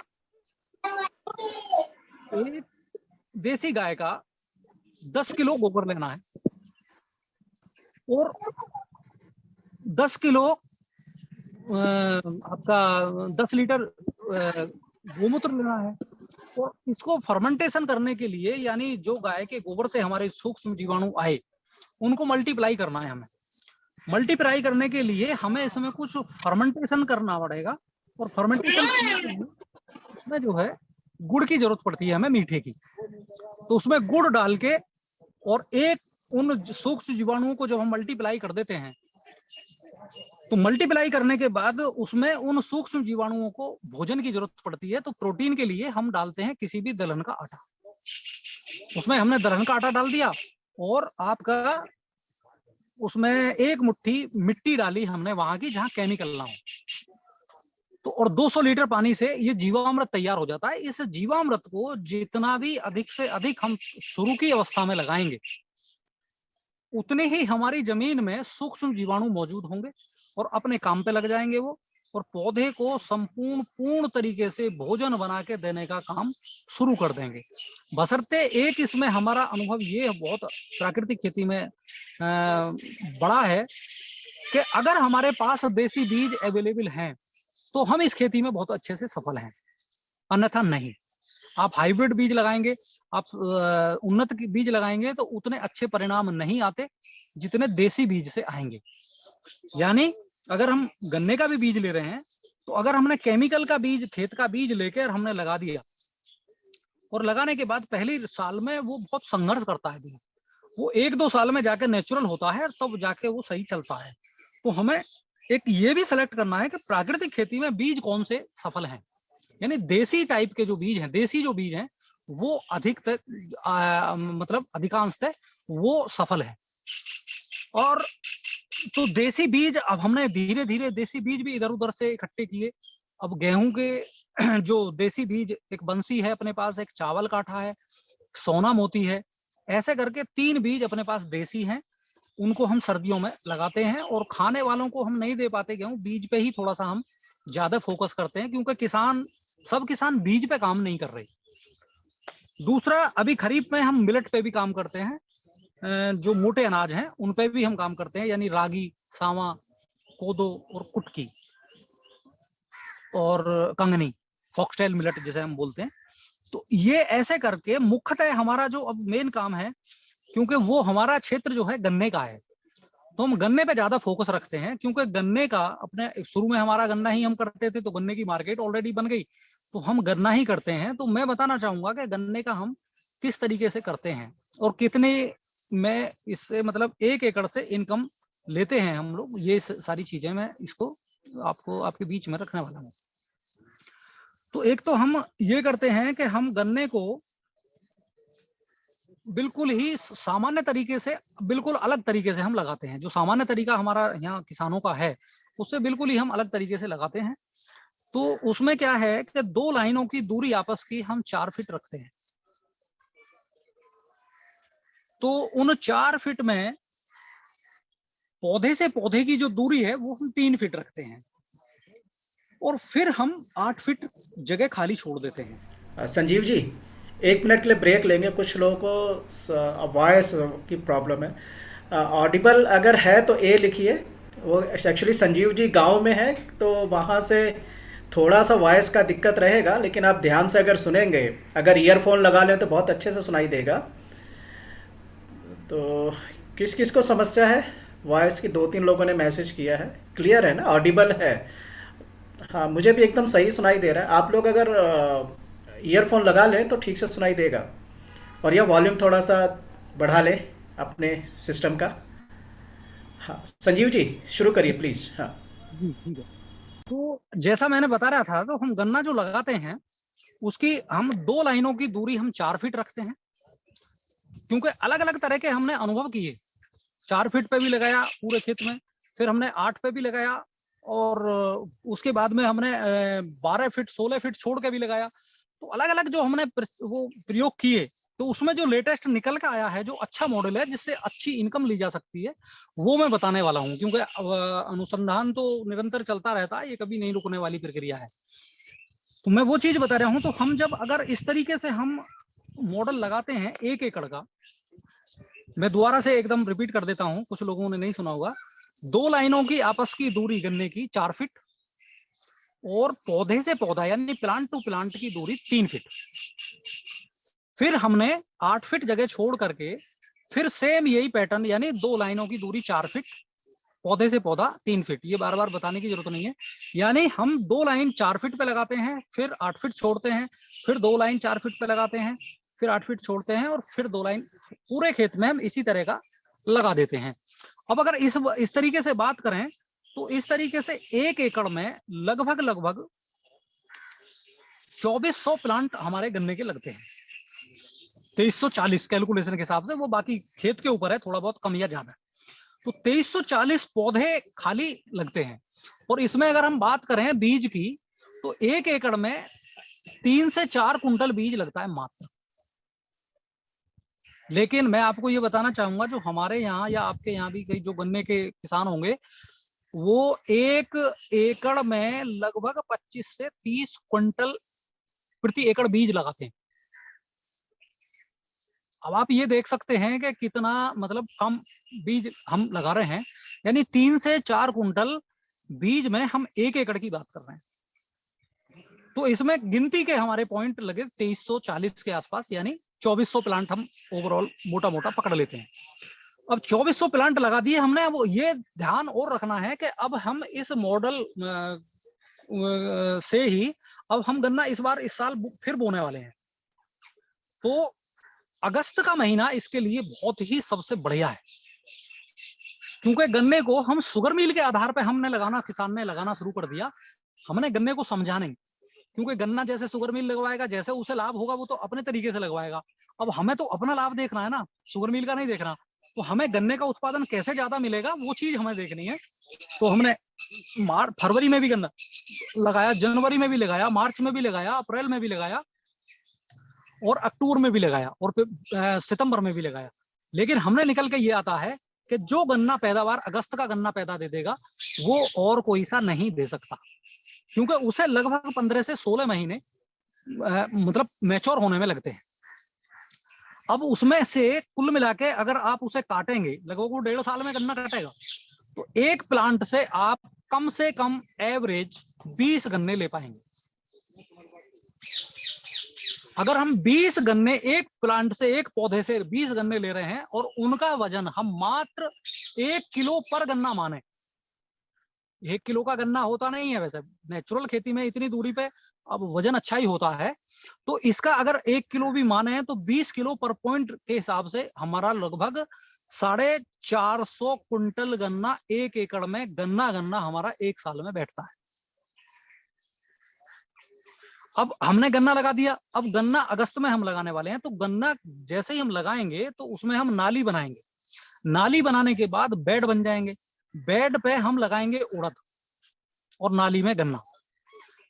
एक देसी गाय का 10 किलो गोबर लेना है, और 10 किलो आपका 10 लीटर गोमूत्र लेना है। और इसको फर्मेंटेशन करने के लिए, यानी जो गाय के गोबर से हमारे सूक्ष्म जीवाणु आए उनको मल्टीप्लाई करना है हमें। मल्टीप्लाई करने के लिए हमें इसमें कुछ फर्मेंटेशन करना पड़ेगा, और फर्मेंटेशन करने के लिए उसमें जो है गुड़ की जरूरत पड़ती है हमें, मीठे की। तो उसमें गुड़ डाल के, और एक उन सूक्ष्म जीवाणुओं को जब हम मल्टीप्लाई कर देते हैं, तो मल्टीप्लाई करने के बाद उसमें उन सूक्ष्म जीवाणुओं को भोजन की जरूरत पड़ती है। तो प्रोटीन के लिए हम डालते हैं किसी भी दलहन का आटा। उसमें हमने दलहन का आटा डाल दिया, और आपका उसमें एक मुट्ठी मिट्टी डाली हमने वहां की जहां केमिकल ना हो। तो और 200 लीटर पानी से ये जीवामृत तैयार हो जाता है। इस जीवामृत को जितना भी अधिक से अधिक हम शुरू की अवस्था में लगाएंगे, उतने ही हमारी जमीन में सूक्ष्म जीवाणु मौजूद होंगे और अपने काम पे लग जाएंगे वो, और पौधे को पूर्ण तरीके से भोजन बना के देने का काम शुरू कर देंगे। बशर्ते एक इसमें हमारा अनुभव ये बहुत प्राकृतिक खेती में बड़ा है कि अगर हमारे पास देसी बीज अवेलेबल हैं तो हम इस खेती में बहुत अच्छे से सफल हैं, अन्यथा नहीं। आप हाइब्रिड बीज लगाएंगे, आप उन्नत बीज लगाएंगे तो उतने अच्छे परिणाम नहीं आते जितने देसी बीज से आएंगे। यानी अगर हम गन्ने का भी बीज ले रहे हैं, तो अगर हमने केमिकल का बीज, खेत का बीज लेकर हमने लगा दिया, और लगाने के बाद पहली साल में वो बहुत संघर्ष करता है बीज, वो 1-2 साल में जाके नेचुरल होता है, तब जाके वो सही चलता है। तो हमें एक ये भी सेलेक्ट करना है कि प्राकृतिक खेती में बीज कौन से सफल हैं। यानी देसी टाइप के जो बीज हैं, देसी जो बीज हैं, वो मतलब अधिकांशतः वो सफल है। और तो देसी बीज अब हमने धीरे धीरे देसी बीज भी इधर उधर से इकट्ठे किए। अब गेहूं के जो देसी बीज, एक बंसी है अपने पास, एक चावल काठा है, सोना मोती है, ऐसे करके 3 बीज अपने पास देसी हैं। उनको हम सर्दियों में लगाते हैं, और खाने वालों को हम नहीं दे पाते गेहूं, बीज पे ही थोड़ा सा हम ज्यादा फोकस करते हैं, क्योंकि सब किसान बीज पे काम नहीं कर रहे। दूसरा, अभी खरीफ में हम मिलेट पे भी काम करते हैं, जो मोटे अनाज हैं उन पे भी हम काम करते हैं, यानी रागी, सावा, कोदो और कुटकी और कंगनी, फॉक्सटेल मिलेट जिसे हम बोलते हैं। तो ये ऐसे करके मुख्यतः हमारा जो अब मेन काम है, क्योंकि वो हमारा क्षेत्र जो है गन्ने का है, तो हम गन्ने पे ज्यादा फोकस रखते हैं। क्योंकि गन्ने का अपने शुरू में हमारा गन्ना ही हम करते थे, तो गन्ने की मार्केट ऑलरेडी बन गई, तो हम गन्ना ही करते हैं। तो मैं बताना चाहूंगा कि गन्ने का हम किस तरीके से करते हैं और कितने में इससे मतलब 1 एकड़ से इनकम लेते हैं हम लोग। ये सारी चीजें मैं इसको आपको आपके बीच में रखने वाला हूँ। तो एक तो हम ये करते हैं कि हम गन्ने को बिल्कुल ही सामान्य तरीके से, बिल्कुल अलग तरीके से हम लगाते हैं। जो सामान्य तरीका हमारा यहाँ किसानों का है उससे बिल्कुल ही हम अलग तरीके से लगाते हैं। तो उसमें क्या है कि 2 लाइनों की दूरी आपस की हम 4 फीट रखते हैं। तो उन 4 फीट में पौधे से पौधे की जो दूरी है वो हम 3 फीट रखते हैं और फिर हम 8 फीट जगह खाली छोड़ देते हैं। संजीव जी, 1 मिनट के लिए ब्रेक लेंगे। कुछ लोगों को वॉइस की प्रॉब्लम है। ऑडिबल अगर है तो ए लिखिए। वो एक्चुअली संजीव जी गांव में है तो वहाँ से थोड़ा सा वॉइस का दिक्कत रहेगा, लेकिन आप ध्यान से अगर सुनेंगे, अगर ईयरफोन लगा लें तो बहुत अच्छे से सुनाई देगा। तो किस किस को समस्या है? वॉइस की 2-3 लोगों ने मैसेज किया है। क्लियर है ना? ऑडिबल है? हाँ, मुझे भी एकदम सही सुनाई दे रहा है। आप लोग अगर ईयरफोन लगा लें तो ठीक से सुनाई देगा। और यह वॉल्यूम थोड़ा सा बढ़ा लें अपने सिस्टम का। हाँ संजीव जी, शुरू करिए प्लीज। हाँ। जी ठीक है। तो जैसा मैंने बता रहा था, तो हम गन्ना जो लगाते हैं उसकी हम 2 लाइनों की दूरी हम 4 फीट रखते हैं, क्योंकि अलग अलग तरह के हमने अनुभव किए। 4 फीट पे भी लगाया पूरे खेत में, फिर हमने 8 पे भी लगाया और उसके बाद में हमने 12 फीट 16 फीट छोड़ के भी लगाया। तो अलग अलग जो हमने वो प्रयोग किए, तो उसमें जो लेटेस्ट निकल के आया है, जो अच्छा मॉडल है जिससे अच्छी इनकम ली जा सकती है, वो मैं बताने वाला हूँ। क्योंकि अनुसंधान तो निरंतर चलता रहता है, ये कभी नहीं रुकने वाली प्रक्रिया है। तो मैं वो चीज बता रहा हूँ। तो हम जब अगर इस तरीके से हम मॉडल लगाते हैं 1 एकड़ का, मैं दोबारा से एकदम रिपीट कर देता हूँ, कुछ लोगों ने नहीं सुना होगा। 2 लाइनों की आपस की दूरी गन्ने की 4 फीट और पौधे से पौधा यानी प्लांट टू प्लांट की दूरी 3 फीट। फिर हमने 8 फीट जगह छोड़ करके फिर सेम यही पैटर्न, यानी 2 लाइनों की दूरी 4 फीट, पौधे से पौधा 3 फीट। ये बार बार बताने की जरूरत नहीं है। यानी हम 2 लाइन 4 फीट पे लगाते हैं, फिर 8 फीट छोड़ते हैं, फिर 2 लाइन 4 फीट पे लगाते हैं, फिर 8 फीट छोड़ते हैं और फिर 2 लाइन। पूरे खेत में हम इसी तरह का लगा देते हैं। अब अगर इस तरीके से बात करें तो इस तरीके से 1 एकड़ में लगभग लगभग 2400 प्लांट हमारे गन्ने के लगते हैं। 2340 कैलकुलेशन के हिसाब से, वो बाकी खेत के ऊपर है, थोड़ा बहुत कम या ज्यादा। तो 2340 पौधे खाली लगते हैं। और इसमें अगर हम बात करें बीज की, तो 1 एकड़ में 3 से 4 कुंटल बीज लगता है मात्र। लेकिन मैं आपको ये बताना चाहूंगा, जो हमारे यहाँ या आपके यहाँ भी कई जो गन्ने के किसान होंगे, वो 1 एकड़ में लगभग 25 से 30 क्विंटल प्रति एकड़ बीज लगाते हैं। अब आप ये देख सकते हैं कि कितना मतलब कम बीज हम लगा रहे हैं। यानी 3 से 4 कुंटल बीज में हम 1 एकड़ की बात कर रहे हैं। तो इसमें गिनती के हमारे पॉइंट लगे 2340 के आसपास, यानी 2400 प्लांट हम ओवरऑल मोटा मोटा पकड़ लेते हैं। अब 2400 प्लांट लगा दिए हमने। अब ये ध्यान और रखना है कि अब हम इस मॉडल से ही अब हम गन्ना इस साल फिर बोने वाले हैं। तो अगस्त का महीना इसके लिए बहुत ही सबसे बढ़िया है, क्योंकि गन्ने को हम शुगर मिल के आधार पे हमने लगाना, किसान ने लगाना शुरू कर दिया। हमने गन्ने को समझा नहीं, क्योंकि गन्ना जैसे शुगर मिल लगवाएगा, जैसे उसे लाभ होगा वो तो अपने तरीके से लगवाएगा। अब हमें तो अपना लाभ देखना है ना, शुगर मिल का नहीं देखना। तो हमें गन्ने का उत्पादन कैसे ज्यादा मिलेगा वो चीज हमें देखनी है। तो हमने फरवरी में भी गन्ना लगाया, जनवरी में भी लगाया, मार्च में भी लगाया, अप्रैल में भी लगाया और अक्टूबर में भी लगाया और फिर सितंबर में भी लगाया। लेकिन हमने निकल के ये आता है कि जो गन्ना पैदावार अगस्त का गन्ना पैदा दे देगा, वो और कोई सा नहीं दे सकता, क्योंकि उसे लगभग 15 से 16 महीने मतलब मैच्योर होने में लगते हैं। अब उसमें से कुल मिला के अगर आप उसे काटेंगे, लगभग वो 1.5 साल में गन्ना कटेगा, तो एक प्लांट से कम एवरेज 20 गन्ने ले पाएंगे। अगर हम 20 गन्ने एक प्लांट से, एक पौधे से 20 गन्ने ले रहे हैं और उनका वजन हम मात्र 1 किलो पर गन्ना माने। 1 किलो का गन्ना होता नहीं है वैसे नेचुरल खेती में, इतनी दूरी पे अब वजन अच्छा ही होता है, तो इसका अगर 1 किलो भी माने तो 20 किलो पर पॉइंट के हिसाब से हमारा लगभग 450 क्विंटल गन्ना 1 एकड़ में गन्ना हमारा 1 साल में बैठता है। अब हमने गन्ना लगा दिया, अब गन्ना अगस्त में हम लगाने वाले हैं, तो गन्ना जैसे ही हम लगाएंगे तो उसमें हम नाली बनाएंगे, नाली बनाने के बाद बेड बन जाएंगे, बेड पे हम लगाएंगे उड़द और नाली में गन्ना,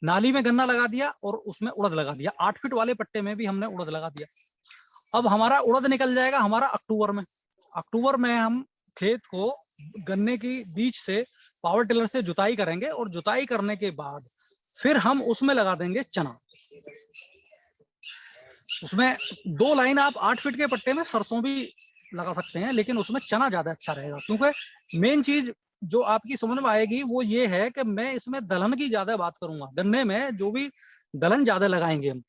नाली में गन्ना लगा दिया और उसमें उड़द लगा दिया, 8 फीट वाले पट्टे में भी हमने उड़द लगा दिया। अब हमारा उड़द निकल जाएगा हमारा अक्टूबर में, अक्टूबर में हम खेत को गन्ने की बीज से पावर टिलर से जुताई करेंगे और जुताई करने के बाद फिर हम उसमें लगा देंगे चना। उसमें 2 लाइन आप 8 फीट के पट्टे में सरसों भी लगा सकते हैं, लेकिन उसमें चना ज्यादा अच्छा रहेगा, क्योंकि मेन चीज जो आपकी समझ में आएगी वो ये है कि मैं इसमें दलहन की ज्यादा बात करूंगा। गन्ने में जो भी दलहन ज्यादा लगाएंगे हम,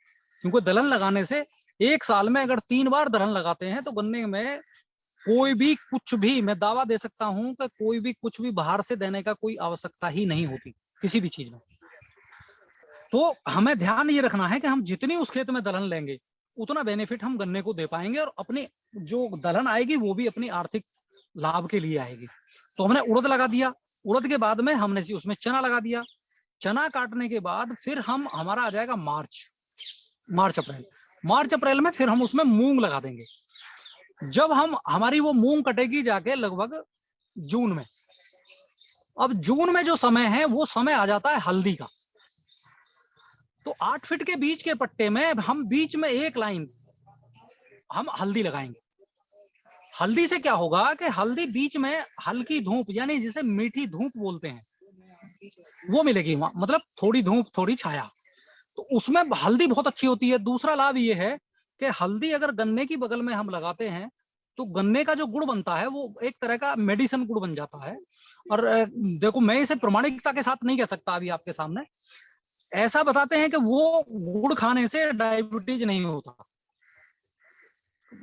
क्योंकि दलहन लगाने से 1 साल में अगर 3 बार दलहन लगाते हैं तो गन्ने में कोई भी कुछ भी, मैं दावा दे सकता हूं कि कोई भी कुछ भी बाहर से देने का कोई आवश्यकता ही नहीं होती किसी भी चीज में। तो हमें ध्यान ये रखना है कि हम जितनी उस खेत में दलहन लेंगे उतना बेनिफिट हम गन्ने को दे पाएंगे, और अपनी जो दलहन आएगी वो भी अपनी आर्थिक लाभ के लिए आएगी। तो हमने उड़द लगा दिया, उड़द के बाद में हमने उसमें चना लगा दिया, चना काटने के बाद फिर हम हमारा आ जाएगा मार्च अप्रैल में फिर हम उसमें मूंग लगा देंगे। जब हम हमारी वो मूंग कटेगी जाके लगभग जून में, अब जून में जो समय है वो समय आ जाता है हल्दी का। तो 8 फीट के बीच के पट्टे में हम बीच में 1 लाइन हम हल्दी लगाएंगे। हल्दी से क्या होगा कि हल्दी बीच में हल्की धूप, यानी जिसे मीठी धूप बोलते हैं, वो मिलेगी वहां, मतलब थोड़ी धूप थोड़ी छाया, तो उसमें हल्दी बहुत अच्छी होती है। दूसरा लाभ ये है कि हल्दी अगर गन्ने की बगल में हम लगाते हैं तो गन्ने का जो गुड़ बनता है वो एक तरह का मेडिसिन गुड़ बन जाता है। और देखो, मैं इसे प्रमाणिकता के साथ नहीं कह सकता अभी आपके सामने, ऐसा बताते हैं कि वो गुड़ खाने से डायबिटीज नहीं होता।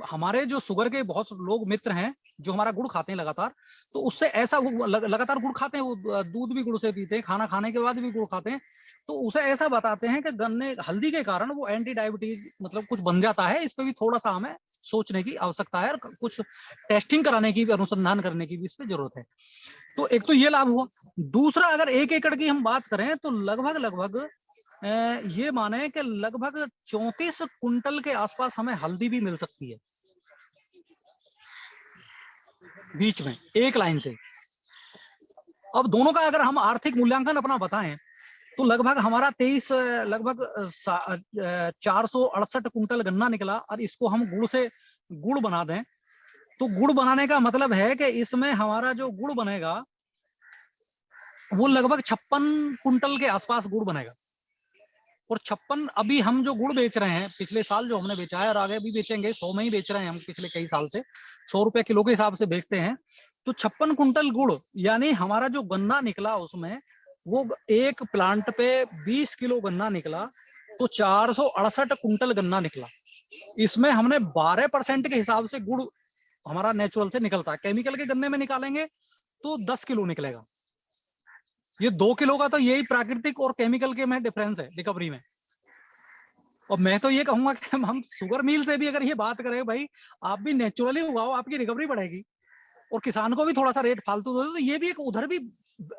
हमारे जो शुगर के बहुत लोग मित्र हैं जो हमारा गुड़ खाते हैं लगातार, तो उससे ऐसा लगातार गुड़ खाते हैं, वो दूध भी गुड़ से पीते हैं, खाना खाने के बाद भी गुड़ खाते हैं, तो उसे ऐसा बताते हैं कि गन्ने हल्दी के कारण वो एंटी डायबिटीज मतलब कुछ बन जाता है। इस पे भी थोड़ा सा हमें सोचने की आवश्यकता है और कुछ टेस्टिंग कराने की भी, अनुसंधान करने की भी इस पे जरूरत है। तो एक तो ये लाभ हुआ। दूसरा, अगर 1 एकड़ की हम बात करें तो लगभग लगभग ये माने कि लगभग 34 कुंटल के आसपास हमें हल्दी भी मिल सकती है बीच में 1 लाइन से। अब दोनों का अगर हम आर्थिक मूल्यांकन अपना बताएं तो लगभग हमारा 23 लगभग 468 कुंटल गन्ना निकला, और इसको हम गुड़ से गुड़ बना दें तो गुड़ बनाने का मतलब है कि इसमें हमारा जो गुड़ बनेगा वो लगभग 56 कुंटल के आसपास गुड़ बनेगा। और 56, अभी हम जो गुड़ बेच रहे हैं पिछले साल जो हमने बेचा है और आगे भी बेचेंगे, 100 में ही बेच रहे हैं हम पिछले कई साल से, 100 रुपए किलो के हिसाब से बेचते हैं। तो 56 कुंटल गुड़, यानी हमारा जो गन्ना निकला उसमें वो एक प्लांट पे 20 किलो गन्ना निकला, तो 468 कुंटल गन्ना निकला। इसमें हमने 12% के हिसाब से गुड़ हमारा नेचुरल से निकलता है। केमिकल के गन्ने में निकालेंगे तो 10 किलो निकलेगा। ये 2 किलो का तो यही प्राकृतिक और केमिकल के में डिफरेंस है रिकवरी में। और मैं तो ये कहूंगा कि हम शुगर मिल से भी अगर ये बात करें, भाई आप भी नेचुरली उगाओ, आपकी रिकवरी बढ़ेगी और किसान को भी थोड़ा सा रेट फालतू दो, तो ये भी एक उधर भी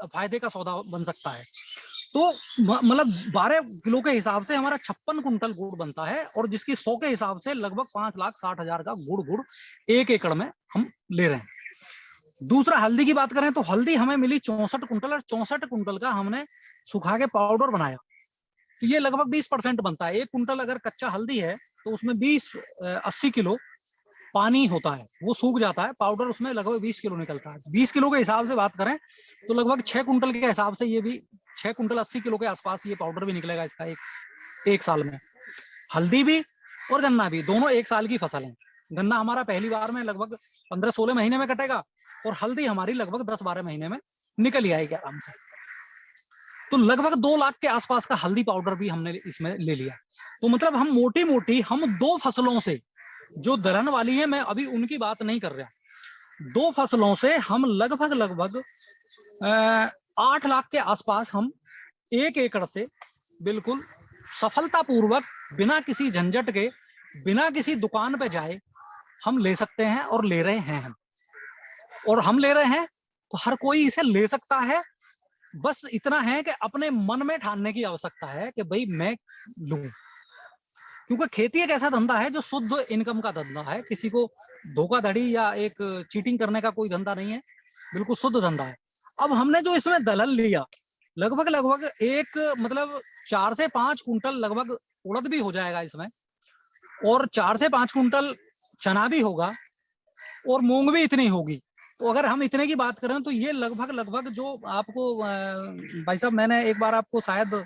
फायदे का सौदा बन सकता है। तो मतलब 12 किलो के हिसाब से हमारा 56 कुंटल गुड़ बनता है, और जिसकी 100 के हिसाब से लगभग 5,60,000 का गुड़ 1 एकड़ में हम ले रहे हैं। दूसरा, हल्दी की बात करें तो हल्दी हमें मिली 64 कुंटल, और 64 कुंटल का हमने सुखा के पाउडर बनाया, तो ये लगभग 20% बनता है। 1 कुंटल अगर कच्चा हल्दी है तो उसमें 80 किलो पानी होता है, वो सूख जाता है, पाउडर उसमें लगभग 20 किलो निकलता है। 20 किलो के हिसाब से बात करें तो लगभग 6 कुंटल के हिसाब से ये भी 6 कुंटल 80 किलो के आसपास ये पाउडर भी निकलेगा इसका एक साल में। हल्दी भी और गन्ना भी दोनों 1 साल की फसल है। गन्ना हमारा पहली बार में लगभग 15-16 महीने में कटेगा, और हल्दी हमारी लगभग 10-12 महीने में निकल ही आएगी आराम से। तो लगभग 2 लाख के आसपास का हल्दी पाउडर भी हमने इसमें ले लिया। तो मतलब हम मोटी मोटी हम 2 फसलों से, जो दलहन वाली है मैं अभी उनकी बात नहीं कर रहा, 2 फसलों से हम लगभग लगभग 8 लाख के आसपास हम 1 एकड़ से बिल्कुल सफलतापूर्वक बिना किसी झंझट के, बिना किसी दुकान पे जाए हम ले सकते हैं और ले रहे हैं हम। और हम ले रहे हैं तो हर कोई इसे ले सकता है। बस इतना है कि अपने मन में ठानने की आवश्यकता है कि भाई मैं लूं। क्योंकि खेती एक ऐसा धंधा है जो शुद्ध इनकम का धंधा है, किसी को धोखाधड़ी या एक चीटिंग करने का कोई धंधा नहीं है, बिल्कुल शुद्ध धंधा है। अब हमने जो इसमें दलहन लिया, लगभग लगभग एक मतलब 4 से 5 कुंटल लगभग उड़द भी हो जाएगा इसमें, और 4 से 5 कुंटल चना भी होगा, और मूंग भी इतनी होगी। तो अगर हम इतने की बात करें तो ये लगभग लगभग जो आपको भाई साहब मैंने एक बार आपको शायद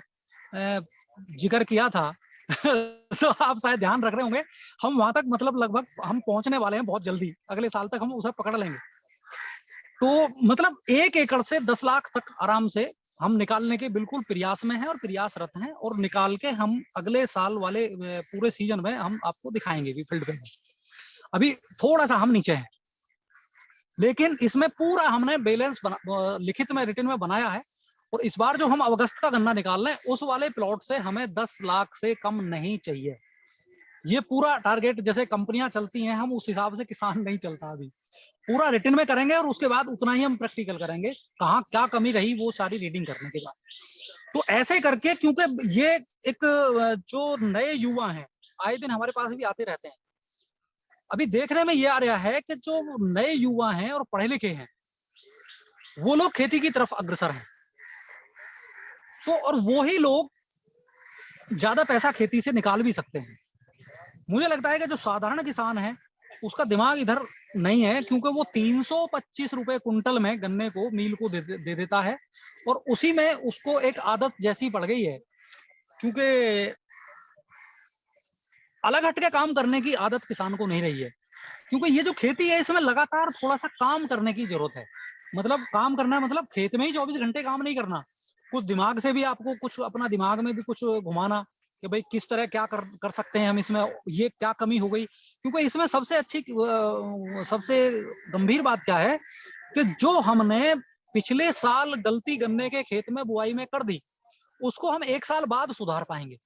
जिक्र किया था तो आप शायद ध्यान रख रहे होंगे, हम वहां तक मतलब लगभग हम पहुंचने वाले हैं बहुत जल्दी, अगले साल तक हम उसे पकड़ लेंगे। तो मतलब 1 एकड़ से 10 लाख तक आराम से हम निकालने के बिल्कुल प्रयास में हैं और प्रयासरत हैं, और निकाल के हम अगले साल वाले पूरे सीजन में हम आपको दिखाएंगे कि फील्ड पे। अभी थोड़ा सा हम नीचे हैं, लेकिन इसमें पूरा हमने बैलेंस लिखित में रिटर्न में बनाया है। और इस बार जो हम अगस्त का गन्ना निकाल रहे हैं उस वाले प्लॉट से हमें 10 लाख से कम नहीं चाहिए। ये पूरा टारगेट जैसे कंपनियां चलती हैं, हम उस हिसाब से किसान नहीं चलता। अभी पूरा रिटर्न में करेंगे और उसके बाद उतना ही हम प्रैक्टिकल करेंगे, कहाँ क्या कमी रही वो सारी रीडिंग करने के बाद। तो ऐसे करके, क्योंकि ये एक जो नए युवा हैं आए दिन हमारे पास भी आते रहते हैं, अभी देखने में ये आ रहा है कि जो नए युवा हैं और पढ़े लिखे हैं वो लोग खेती की तरफ अग्रसर हैं। तो और वो ही लोग ज्यादा पैसा खेती से निकाल भी सकते हैं। मुझे लगता है कि जो साधारण किसान है उसका दिमाग इधर नहीं है, क्योंकि वो 325 रुपए कुंटल में गन्ने को मील को दे देता है, और उसी में उसको एक आदत जैसी पड़ गई है। क्योंकि अलग हट के काम करने की आदत किसान को नहीं रही है, क्योंकि ये जो खेती है इसमें लगातार थोड़ा सा काम करने की जरूरत है। मतलब काम करना है, मतलब खेत में ही 24 घंटे काम नहीं करना, कुछ दिमाग से भी आपको कुछ अपना दिमाग में भी कुछ घुमाना कि भाई किस तरह क्या कर सकते हैं हम इसमें, ये क्या कमी हो गई। क्योंकि इसमें सबसे गंभीर बात क्या है कि जो हमने पिछले साल गलती गन्ने के खेत में बुआई में कर दी उसको हम 1 साल बाद सुधार पाएंगे।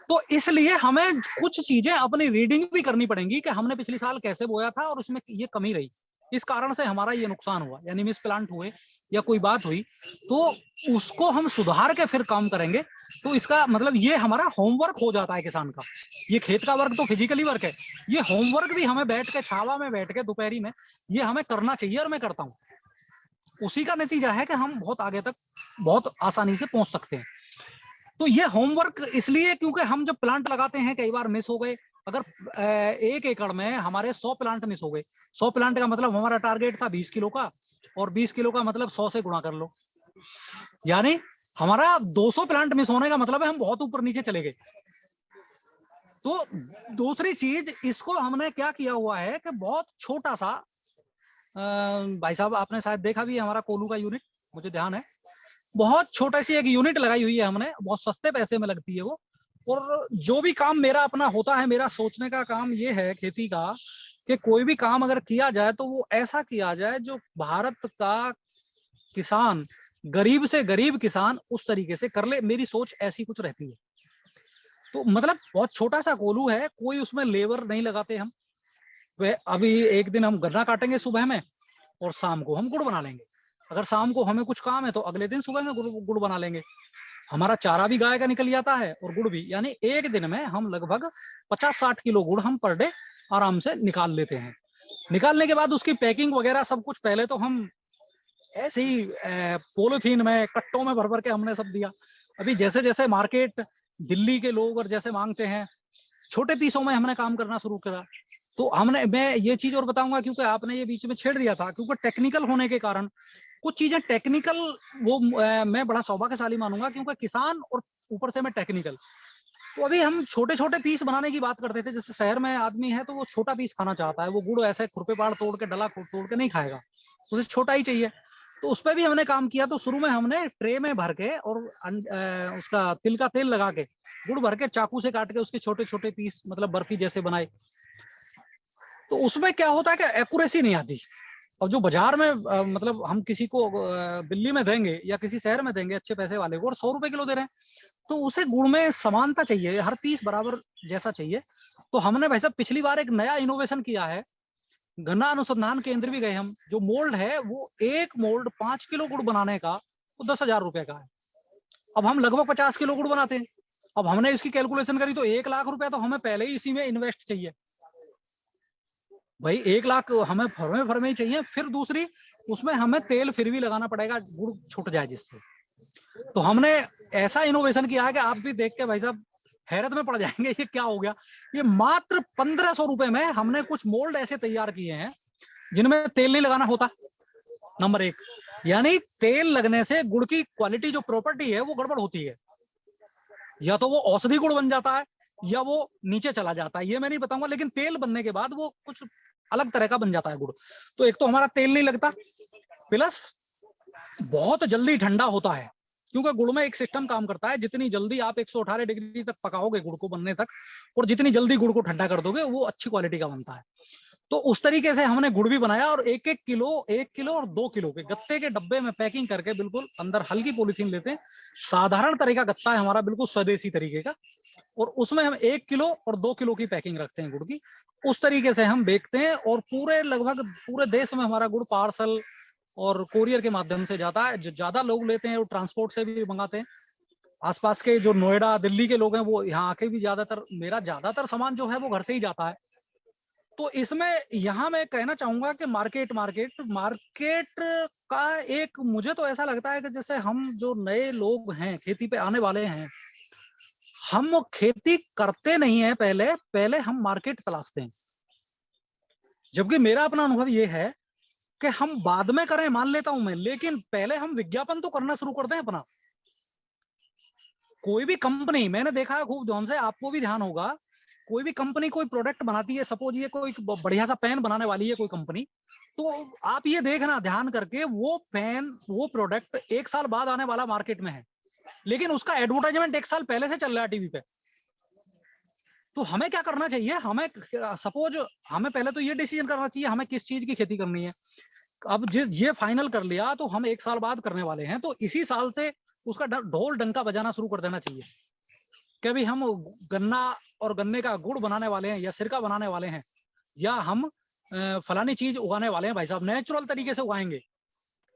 तो इसलिए हमें कुछ चीजें अपनी रीडिंग भी करनी पड़ेंगी कि हमने पिछले साल कैसे बोया था और उसमें ये कमी रही, इस कारण से हमारा ये नुकसान हुआ, यानी मिस प्लांट हुए या कोई बात हुई, तो उसको हम सुधार के फिर काम करेंगे। तो इसका मतलब ये हमारा होमवर्क हो जाता है किसान का। ये खेत का वर्क तो फिजिकली वर्क है, ये होमवर्क भी हमें बैठ के छावा में बैठ के दोपहरी में ये हमें करना चाहिए, और मैं करता हूँ। उसी का नतीजा है कि हम बहुत आगे तक बहुत आसानी से पहुंच सकते हैं। तो ये होमवर्क इसलिए क्योंकि हम जब प्लांट लगाते हैं कई बार मिस हो गए। अगर 1 एकड़ में हमारे 100 प्लांट मिस हो गए, 100 प्लांट का मतलब हमारा टारगेट था 20 किलो का, और 20 किलो का मतलब 100 से गुणा कर लो, यानी हमारा 200 प्लांट मिस होने का मतलब है हम बहुत ऊपर नीचे चले गए। तो दूसरी चीज, इसको हमने क्या किया हुआ है कि बहुत छोटा सा, भाई साहब आपने शायद देखा भी है हमारा कोलू का यूनिट, मुझे ध्यान है, बहुत छोटा सी एक यूनिट लगाई हुई है हमने, बहुत सस्ते पैसे में लगती है वो। और जो भी काम मेरा अपना होता है, मेरा सोचने का काम ये है खेती का कि कोई भी काम अगर किया जाए तो वो ऐसा किया जाए जो भारत का किसान, गरीब से गरीब किसान उस तरीके से कर ले। मेरी सोच ऐसी कुछ रहती है। तो मतलब बहुत छोटा सा कोलू है, कोई उसमें लेबर नहीं लगाते हम। वह अभी एक दिन हम गन्ना काटेंगे सुबह में और शाम को हम गुड़ बना लेंगे। अगर शाम को हमें कुछ काम है तो अगले दिन सुबह में गुड़ बना लेंगे। हमारा चारा भी गाय का निकल जाता है और गुड़ भी, यानी एक दिन में हम लगभग 50-60 किलो गुड़ हम पर डे आराम से निकाल लेते हैं। निकालने के बाद उसकी पैकिंग वगैरह सब कुछ पहले तो हम ऐसे ही पोलिथीन में कट्टों में भर भर के हमने सब दिया। अभी जैसे जैसे मार्केट दिल्ली के लोग और जैसे मांगते हैं, छोटे पीसों में हमने काम करना शुरू करा। तो मैं ये चीज और बताऊंगा, क्योंकि आपने ये बीच में छेड़ दिया था, क्योंकि टेक्निकल होने के कारण कुछ चीजें टेक्निकल, वो मैं बड़ा सौभाग्यशाली मानूंगा, क्योंकि किसान और ऊपर से मैं टेक्निकल। तो अभी हम छोटे छोटे पीस बनाने की बात करते थे, जैसे शहर में आदमी है तो वो छोटा पीस खाना चाहता है, वो गुड़ ऐसे खुरपे पाड़ तोड़ के डला तोड़ के नहीं खाएगा, उसे छोटा ही चाहिए। तो उस पर भी हमने काम किया। तो शुरू में हमने ट्रे में भर के और उसका तिल का तेल लगा के गुड़ भर के चाकू से काट के उसके छोटे छोटे पीस मतलब बर्फी जैसे बनाए। तो उसमें क्या होता है कि एक्यूरेसी नहीं आती। और जो बाजार में मतलब हम किसी को दिल्ली में देंगे या किसी शहर में देंगे अच्छे पैसे वाले को, और 100 रुपए किलो दे रहे हैं, तो उसे गुड़ में समानता चाहिए, हर पीस बराबर जैसा चाहिए। तो हमने भाई साहब पिछली बार एक नया इनोवेशन किया है, गन्ना अनुसंधान केंद्र भी गए हम। जो मोल्ड है वो एक मोल्ड 5 किलो गुड़ बनाने का वो 10,000 रुपए का है। अब हम लगभग 50 किलो गुड़ बनाते हैं। अब हमने इसकी कैलकुलेशन करी तो 1 लाख रुपया तो हमें पहले ही इसी में इन्वेस्ट चाहिए भाई। 1 लाख हमें फरमे फरमे ही चाहिए। फिर दूसरी, उसमें हमें तेल फिर भी लगाना पड़ेगा, गुड़ छूट जाए जिससे। तो हमने ऐसा इनोवेशन किया है कि आप भी देख के भाई साहब हैरत में पड़ जाएंगे, ये क्या हो गया। ये मात्र 1,500 रुपए में हमने कुछ मोल्ड ऐसे तैयार किए हैं जिनमें तेल नहीं लगाना होता, नंबर एक। यानी तेल लगने से गुड़ की क्वालिटी जो प्रॉपर्टी है वो गड़बड़ होती है, या तो वो औषधि गुड़ बन जाता है या वो नीचे चला जाता है, ये मैं नहीं बताऊंगा। लेकिन तेल बनने के बाद वो कुछ अलग तरह का बन जाता है गुड़। तो एक तो हमारा तेल नहीं लगता, प्लस बहुत जल्दी ठंडा होता है, क्योंकि गुड़ में एक सिस्टम काम करता है, जितनी जल्दी आप 118 डिग्री तक पकाओगे गुड़ को बनने तक, और जितनी जल्दी गुड़ को ठंडा कर दोगे वो अच्छी क्वालिटी का बनता है। तो उस तरीके से हमने गुड़ भी बनाया, और 1 किलो और 2 किलो के गत्ते के डब्बे में पैकिंग करके, बिल्कुल अंदर हल्की पॉलिथीन लेते हैं, साधारण तरह का गत्ता है हमारा, बिल्कुल स्वदेशी तरीके का, और उसमें हम 1 किलो और 2 किलो की पैकिंग रखते हैं गुड़ की। उस तरीके से हम बेचते हैं, और पूरे लगभग पूरे देश में हमारा गुड़ पार्सल और कोरियर के माध्यम से जाता है। जो ज्यादा लोग लेते हैं वो ट्रांसपोर्ट से भी मंगाते हैं। आसपास के जो नोएडा दिल्ली के लोग हैं वो यहाँ आके भी ज्यादातर, मेरा ज्यादातर सामान जो है वो घर से ही जाता है। तो इसमें यहाँ मैं कहना चाहूंगा कि मार्केट मार्केट मार्केट का एक, मुझे तो ऐसा लगता है कि जैसे हम जो नए लोग हैं खेती पे आने वाले हैं, हम खेती करते नहीं है, पहले पहले हम मार्केट तलाशते हैं। जबकि मेरा अपना अनुभव ये है कि हम बाद में करें, मान लेता हूं मैं, लेकिन पहले हम विज्ञापन तो करना शुरू कर दें अपना। कोई भी कंपनी, मैंने देखा है खूब ध्यान से, आपको भी ध्यान होगा, कोई भी कंपनी कोई प्रोडक्ट बनाती है, सपोज ये कोई बढ़िया सा पेन बनाने वाली है कोई कंपनी, तो आप ये देखना ध्यान करके, वो पेन वो प्रोडक्ट 1 साल बाद आने वाला मार्केट में है, लेकिन उसका एडवर्टाइजमेंट 1 साल पहले से चल रहा है टीवी पे। तो हमें क्या करना चाहिए, हमें सपोज हमें पहले तो ये डिसीजन करना चाहिए हमें किस चीज की खेती करनी है। अब ये फाइनल कर लिया तो हम 1 साल बाद करने वाले हैं, तो इसी साल से उसका ढोल डंका बजाना शुरू कर देना चाहिए कि अभी हम गन्ना और गन्ने का गुड़ बनाने वाले हैं, या सिरका बनाने वाले हैं, या हम फलानी चीज उगाने वाले हैं। भाई साहब नेचुरल तरीके से उगाएंगे।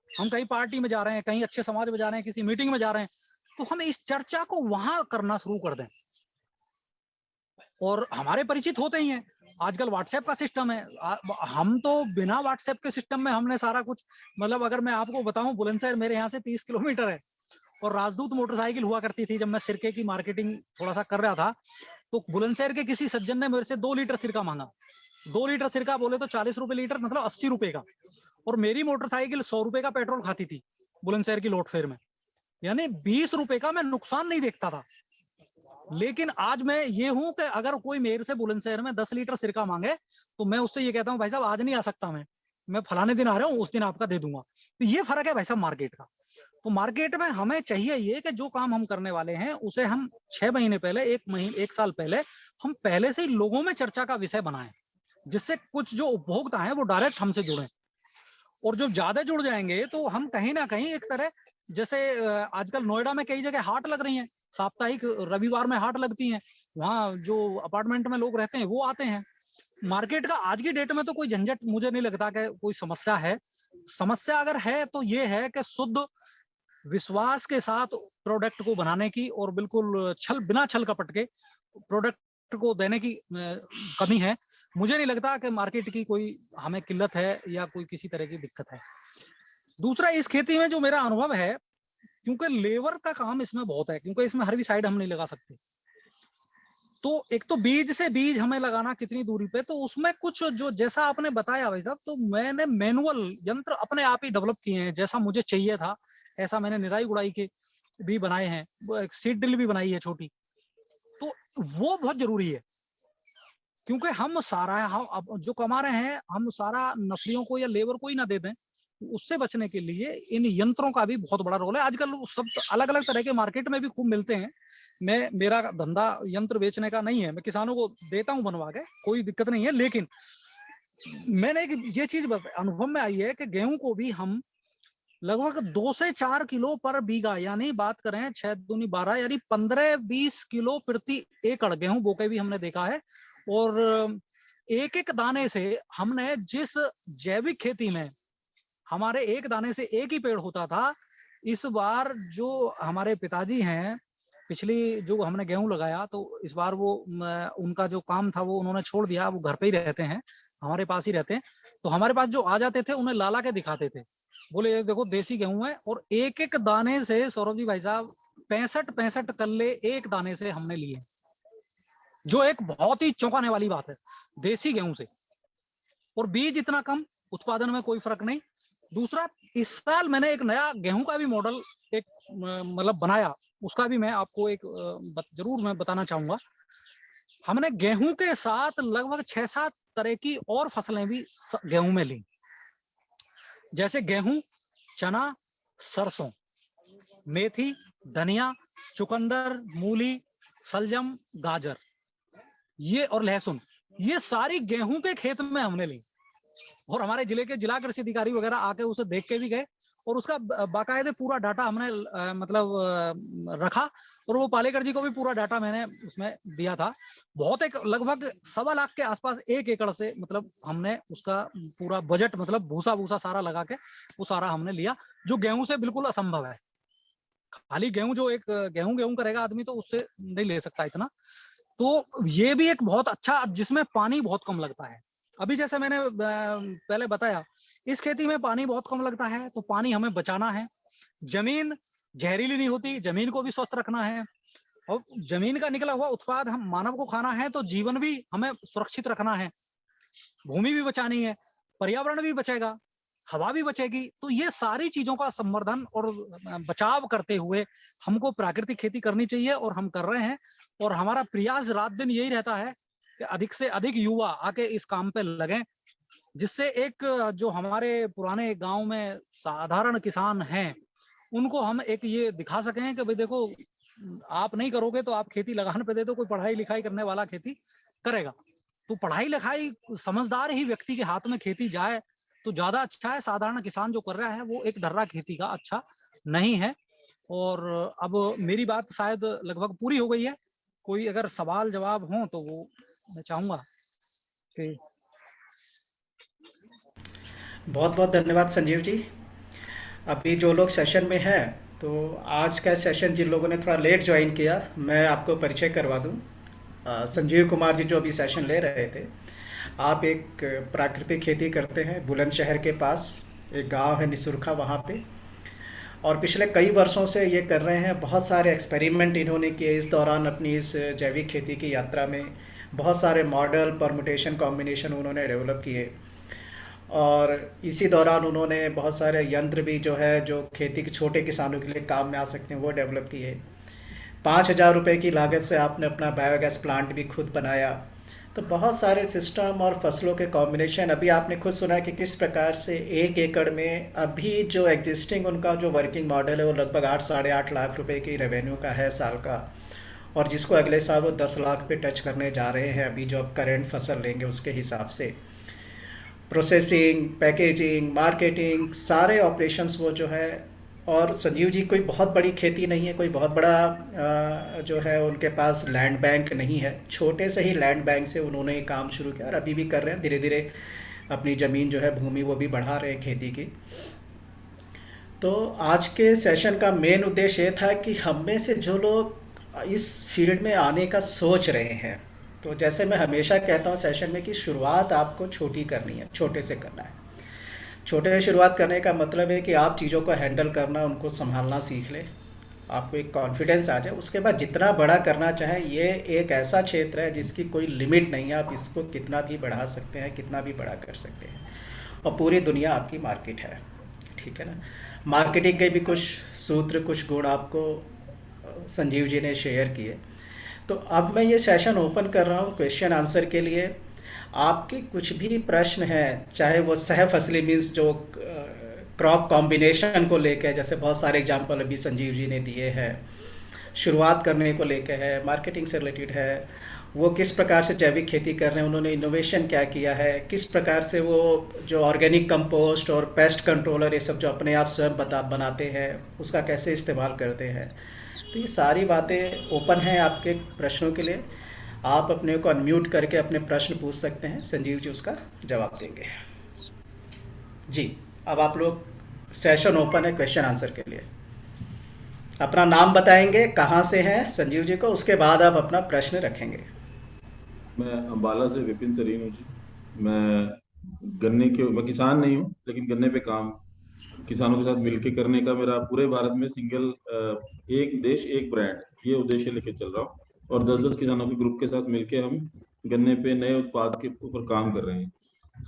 हम कहीं पार्टी में जा रहे हैं, कहीं अच्छे समाज में जा रहे हैं, किसी मीटिंग में जा रहे हैं, तो हम इस चर्चा को वहां करना शुरू कर दें। और हमारे परिचित होते ही हैं, आजकल व्हाट्सएप का सिस्टम है। हम तो बिना व्हाट्सएप के सिस्टम में हमने सारा कुछ, मतलब अगर मैं आपको बताऊं, बुलंदशहर मेरे यहाँ से 30 किलोमीटर है, और राजदूत मोटरसाइकिल हुआ करती थी जब मैं सिरके की मार्केटिंग थोड़ा सा कर रहा था। तो बुलंदशहर के किसी सज्जन ने मेरे से 2 लीटर सिरका मांगा। 2 लीटर सिरका बोले तो 40 रुपए लीटर, मतलब 80 रुपए का। और मेरी मोटरसाइकिल 100 रुपए का पेट्रोल खाती थी बुलंदशहर की लोट फेयर में, यानी 20 रुपए का मैं नुकसान नहीं देखता था। लेकिन आज मैं ये हूं कि अगर कोई मेरे से बुलंदशहर में 10 लीटर सिरका मांगे, तो मैं उससे ये कहता हूँ, भाई साहब आज नहीं आ सकता, मैं फलाने दिन आ रहा हूँ, उस दिन आपका दे दूंगा। तो ये फर्क है भाई साहब मार्केट का। तो मार्केट में हमें चाहिए ये कि जो काम हम करने वाले हैं उसे हम 6 महीने पहले, 1 साल पहले, हम पहले से ही लोगों में चर्चा का विषय बनाएं, जिससे कुछ जो उपभोक्ता है वो डायरेक्ट हमसे जुड़े। और जो ज्यादा जुड़ जाएंगे तो हम कहीं ना कहीं एक तरह, जैसे आजकल नोएडा में कई जगह हाट लग रही हैं, साप्ताहिक रविवार में हाट लगती हैं, वहाँ जो अपार्टमेंट में लोग रहते हैं वो आते हैं। मार्केट का आज की डेट में तो कोई झंझट मुझे नहीं लगता कि कोई समस्या है। समस्या अगर है तो ये है कि शुद्ध विश्वास के साथ प्रोडक्ट को बनाने की, और बिल्कुल बिना छल कपट के प्रोडक्ट को देने की कमी है। मुझे नहीं लगता कि मार्केट की कोई हमें किल्लत है या कोई किसी तरह की दिक्कत है। दूसरा, इस खेती में जो मेरा अनुभव है, क्योंकि लेबर का काम इसमें बहुत है, क्योंकि इसमें हर्बिसाइड हम नहीं लगा सकते, तो एक तो बीज से बीज हमें लगाना कितनी दूरी पे, तो उसमें कुछ जो जैसा आपने बताया भाई साहब, तो मैंने मैनुअल यंत्र अपने आप ही डेवलप किए हैं, जैसा मुझे चाहिए था ऐसा मैंने निराई गुड़ाई के भी बनाए हैं, सीड ड्रिल भी बनाई है छोटी। तो वो बहुत जरूरी है, क्योंकि हम सारा, हम जो कमा रहे हैं हम सारा नफलियों को या लेबर को ही ना दे दें। उससे बचने के लिए इन यंत्रों का भी बहुत बड़ा रोल है। आजकल सब अलग अलग तरह के मार्केट में भी खूब मिलते हैं। मेरा धंधा यंत्र बेचने का नहीं है, मैं किसानों को देता हूं बनवा के, कोई दिक्कत नहीं है। लेकिन मैंने एक ये चीज अनुभव में आई है कि गेहूं को भी हम लगभग 2 से 4 किलो पर बीघा, यानी बात करें 6 दूनी 12, यानी 15-20 किलो प्रति एकड़ गेहूं बोके भी हमने देखा है। और एक एक दाने से हमने, जिस जैविक खेती में हमारे एक दाने से एक ही पेड़ होता था, इस बार जो हमारे पिताजी हैं, पिछली जो हमने गेहूं लगाया, तो इस बार वो उनका जो काम था वो उन्होंने छोड़ दिया, वो घर पे ही रहते हैं, हमारे पास ही रहते हैं। तो हमारे पास जो आ जाते थे उन्हें ला के दिखाते थे, बोले ये देखो देसी गेहूं है। और एक एक दाने से सौरभ जी भाई साहब 65-65 कल्ले एक दाने से हमने लिए, जो एक बहुत ही चौंकाने वाली बात है देसी गेहूं से। और बीज इतना कम, उत्पादन में कोई फर्क नहीं। दूसरा, इस साल मैंने एक नया गेहूं का भी मॉडल एक मतलब बनाया, उसका भी मैं आपको एक जरूर मैं बताना चाहूंगा। हमने गेहूं के साथ लगभग 6-7 तरह की और फसलें भी गेहूं में ली, जैसे गेहूं, चना, सरसों, मेथी, धनिया, चुकंदर, मूली, सलजम, गाजर, ये और लहसुन, ये सारी गेहूं के खेत में हमने ली। और हमारे जिले के जिला कृषि अधिकारी वगैरह आके उसे देख के भी गए, और उसका बाकायदे पूरा डाटा हमने रखा, और वो पालेकर जी को भी पूरा डाटा मैंने उसमें दिया था। बहुत एक लगभग 1.25 लाख के आसपास 1 एकड़ से हमने उसका पूरा बजट भूसा भूसा सारा लगा के वो सारा हमने लिया, जो गेहूं से बिल्कुल असंभव है। खाली गेहूं जो एक गेहूं करेगा आदमी, तो उससे नहीं ले सकता इतना। तो ये भी एक बहुत अच्छा, जिसमें पानी बहुत कम लगता है। अभी जैसे मैंने पहले बताया, इस खेती में पानी बहुत कम लगता है, तो पानी हमें बचाना है। जमीन जहरीली नहीं होती, जमीन को भी स्वस्थ रखना है, और जमीन का निकला हुआ उत्पाद हम मानव को खाना है, तो जीवन भी हमें सुरक्षित रखना है, भूमि भी बचानी है, पर्यावरण भी बचेगा, हवा भी बचेगी। तो ये सारी चीजों का संवर्धन और बचाव करते हुए हमको प्राकृतिक खेती करनी चाहिए, और हम कर रहे हैं। और हमारा प्रयास रात दिन यही रहता है कि अधिक से अधिक युवा आके इस काम पे लगें, जिससे एक जो हमारे पुराने गांव में साधारण किसान हैं, उनको हम एक ये दिखा सकें कि भाई देखो, आप नहीं करोगे तो आप खेती लगाने पे दे दो, कोई पढ़ाई लिखाई करने वाला खेती करेगा। तो पढ़ाई लिखाई समझदार ही व्यक्ति के हाथ में खेती जाए तो ज्यादा अच्छा है। साधारण किसान जो कर रहा है वो एक ढर्रा खेती का अच्छा नहीं है। और अब मेरी बात शायद लगभग पूरी हो गई है। कोई अगर सवाल जवाब हो तो वो मैं चाहूंगा कि। बहुत बहुत धन्यवाद संजीव जी। अभी जो लोग सेशन में हैं, तो आज का सेशन जिन लोगों ने थोड़ा लेट ज्वाइन किया, मैं आपको परिचय करवा दूं। संजीव कुमार जी जो अभी सेशन ले रहे थे, आप एक प्राकृतिक खेती करते हैं बुलंदशहर के पास, एक गांव है निसुरखा वहाँ पे, और पिछले कई वर्षों से ये कर रहे हैं। बहुत सारे एक्सपेरिमेंट इन्होंने किए इस दौरान अपनी इस जैविक खेती की यात्रा में। बहुत सारे मॉडल, परमुटेशन, कॉम्बिनेशन उन्होंने डेवलप किए, और इसी दौरान उन्होंने बहुत सारे यंत्र भी जो है, जो खेती के छोटे किसानों के लिए काम में आ सकते हैं, वो डेवलप किए। 5,000 रुपये की लागत से आपने अपना बायोगैस प्लांट भी खुद बनाया। तो बहुत सारे सिस्टम और फसलों के कॉम्बिनेशन। अभी आपने खुद सुना कि किस प्रकार से 1 एकड़ में अभी जो एग्जिस्टिंग उनका जो वर्किंग मॉडल है, वो लगभग 8-8.5 लाख रुपए की रेवेन्यू का है साल का, और जिसको अगले साल वो 10 लाख पे टच करने जा रहे हैं, अभी जो करेंट फसल लेंगे उसके हिसाब से। प्रोसेसिंग, पैकेजिंग, मार्केटिंग, सारे ऑपरेशंस वो जो है। और संजीव जी कोई बहुत बड़ी खेती नहीं है, कोई बहुत बड़ा जो है उनके पास लैंड बैंक नहीं है। छोटे से ही लैंड बैंक से उन्होंने ये काम शुरू किया, और अभी भी कर रहे हैं धीरे धीरे। अपनी ज़मीन जो है, भूमि, वो भी बढ़ा रहे हैं खेती की। तो आज के सेशन का मेन उद्देश्य ये था कि हम में से जो लोग इस फील्ड में आने का सोच रहे हैं, तो जैसे मैं हमेशा कहता हूँ सेशन में कि शुरुआत आपको छोटी करनी है, छोटे से करना है। छोटे से शुरुआत करने का मतलब है कि आप चीज़ों को हैंडल करना, उनको संभालना सीख लें, आपको एक कॉन्फिडेंस आ जाए। उसके बाद जितना बड़ा करना चाहें, ये एक ऐसा क्षेत्र है जिसकी कोई लिमिट नहीं है। आप इसको कितना भी बढ़ा सकते हैं, कितना भी बड़ा कर सकते हैं, और पूरी दुनिया आपकी मार्केट है। ठीक है ना। मार्केटिंग के भी कुछ सूत्र, कुछ गुण आपको संजीव जी ने शेयर किए। तो अब मैं ये सेशन ओपन कर रहा हूँ क्वेश्चन आंसर के लिए। आपके कुछ भी प्रश्न हैं, चाहे वो सह फसली मीन्स जो क्रॉप कॉम्बिनेशन को लेकर, जैसे बहुत सारे एग्जांपल अभी संजीव जी ने दिए हैं, शुरुआत करने को लेकर है, मार्केटिंग से रिलेटेड है, वो किस प्रकार से जैविक खेती कर रहे हैं, उन्होंने इनोवेशन क्या किया है, किस प्रकार से वो जो ऑर्गेनिक कंपोस्ट और पेस्ट कंट्रोलर ये सब जो अपने आप स्वयं बनाते हैं उसका कैसे इस्तेमाल करते हैं। तो ये सारी बातें ओपन हैं आपके प्रश्नों के लिए। आप अपने को अनम्यूट करके अपने प्रश्न पूछ सकते हैं, संजीव जी उसका जवाब देंगे। जी, अब आप लोग, सेशन ओपन है क्वेश्चन आंसर के लिए। अपना नाम बताएंगे, कहाँ से हैं संजीव जी को, उसके बाद आप अपना प्रश्न रखेंगे। मैं अम्बाला से विपिन सरीन हूँ जी। मैं किसान नहीं हूँ, लेकिन गन्ने पे काम किसानों के साथ मिलके करने का मेरा पूरे भारत में सिंगल एक देश एक ब्रांड, ये उद्देश्य लेके चल रहा हूँ। और 10-10 किसानों के ग्रुप के साथ मिलके हम गन्ने पे नए उत्पाद के ऊपर काम कर रहे हैं।